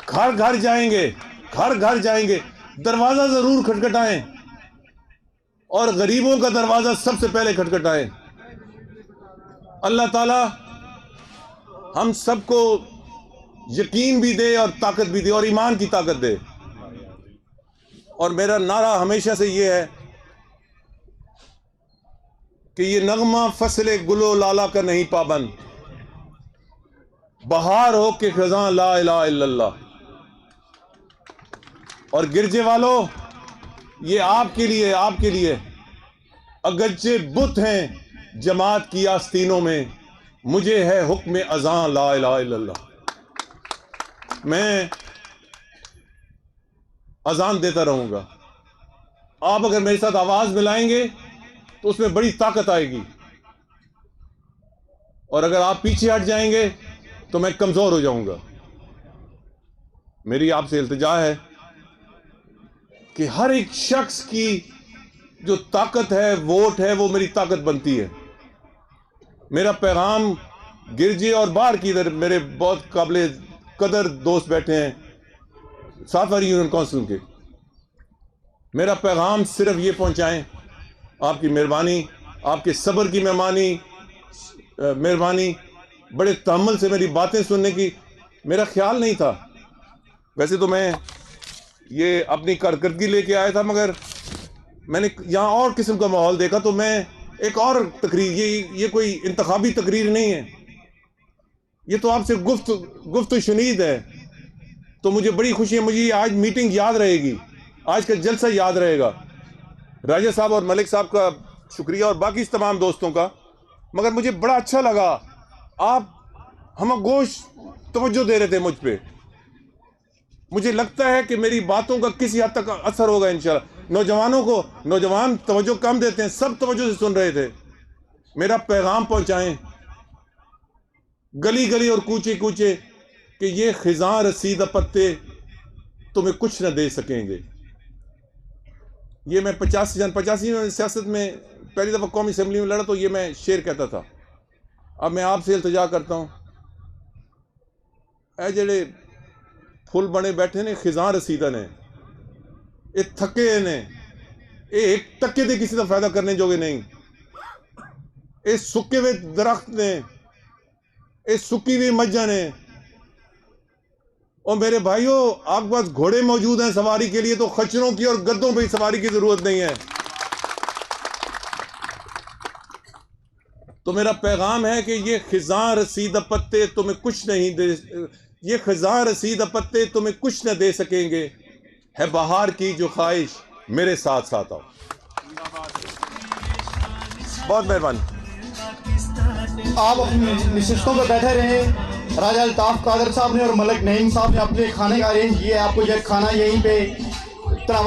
گھر گھر جائیں گے، گھر گھر جائیں گے، دروازہ ضرور کھٹکھٹائیں اور غریبوں کا دروازہ سب سے پہلے کھٹکھٹائیں۔ اللہ تعالی ہم سب کو یقین بھی دے اور طاقت بھی دے اور ایمان کی طاقت دے۔ اور میرا نعرہ ہمیشہ سے یہ ہے کہ یہ نغمہ فصل گل و لالہ کا نہیں پابند، بہار ہو کے خزاں لا الہ الا اللہ۔ اور گرجے والوں، یہ آپ کے لیے، آپ کے لیے، اگرچہ بت ہیں جماعت کی آستینوں میں، مجھے ہے حکم اذاں لا الہ الا اللہ۔ میں اذان دیتا رہوں گا۔ آپ اگر میرے ساتھ آواز ملائیں گے تو اس میں بڑی طاقت آئے گی، اور اگر آپ پیچھے ہٹ جائیں گے تو میں کمزور ہو جاؤں گا۔ میری آپ سے التجا ہے کہ ہر ایک شخص کی جو طاقت ہے، ووٹ ہے، وہ میری طاقت بنتی ہے۔ میرا پیغام گرجے اور باہر کی ادھر میرے بہت قابل قدر دوست بیٹھے ہیں ساتھ والی یونین کونسل کے، میرا پیغام صرف یہ پہنچائیں، آپ کی مہربانی، آپ کے صبر کی مہربانی، بڑے تحمل سے میری باتیں سننے کی میرا خیال نہیں تھا۔ ویسے تو میں یہ اپنی کارکردگی لے کے آیا تھا، مگر میں نے یہاں اور قسم کا ماحول دیکھا تو میں ایک اور تقریر، یہ کوئی انتخابی تقریر نہیں ہے، یہ تو آپ سے گفت و شنید ہے۔ تو مجھے بڑی خوشی ہے، مجھے آج میٹنگ یاد رہے گی، آج کا جلسہ یاد رہے گا۔ راجہ صاحب اور ملک صاحب کا شکریہ اور باقی تمام دوستوں کا، مگر مجھے بڑا اچھا لگا، آپ ہم گوش توجہ دے رہے تھے مجھ پہ۔ مجھے لگتا ہے کہ میری باتوں کا کسی حد تک اثر ہوگا انشاءاللہ۔ نوجوان توجہ کم دیتے ہیں، سب توجہ سے سن رہے تھے۔ میرا پیغام پہنچائیں گلی گلی اور کوچے کوچے کہ یہ خزاں رسیدہ پتے تمہیں کچھ نہ دے سکیں گے۔ یہ میں 85 میں سیاست میں پہلی دفعہ قومی اسمبلی میں لڑا تو یہ میں شعر کہتا تھا۔ اب میں آپ سے التجا کرتا ہوں، اے جڑے پھول بنے بیٹھے نے خزاں رسیدہ نے، اے تھکے نے، اے ایک ٹکے دے کسی کا فائدہ کرنے جوگے نہیں، اے سکے ہوئے درخت نے، اے سکی ہوئی مجھا نے۔ اور میرے بھائیوں، آپ کے پاس گھوڑے موجود ہیں سواری کے لیے، تو خچروں کی اور گدوں پہ سواری کی ضرورت نہیں ہے۔ تو میرا پیغام ہے کہ یہ خزاں رسیدہ پتے تمہیں کچھ نہیں دے، یہ خزاں رسیدہ پتے تمہیں کچھ نہ دے سکیں گے، ہے بہار کی جو خواہش میرے ساتھ ساتھ آؤ۔ بہت مہربانی۔ آپ اپنی نشستوں پہ بیٹھے رہیں۔ راجہ الطاف قادر صاحب نے اور ملک نعیم صاحب نے اپنے کھانے کا ارینج کیا ہے، آپ کو یہ کھانا یہیں پہ تناول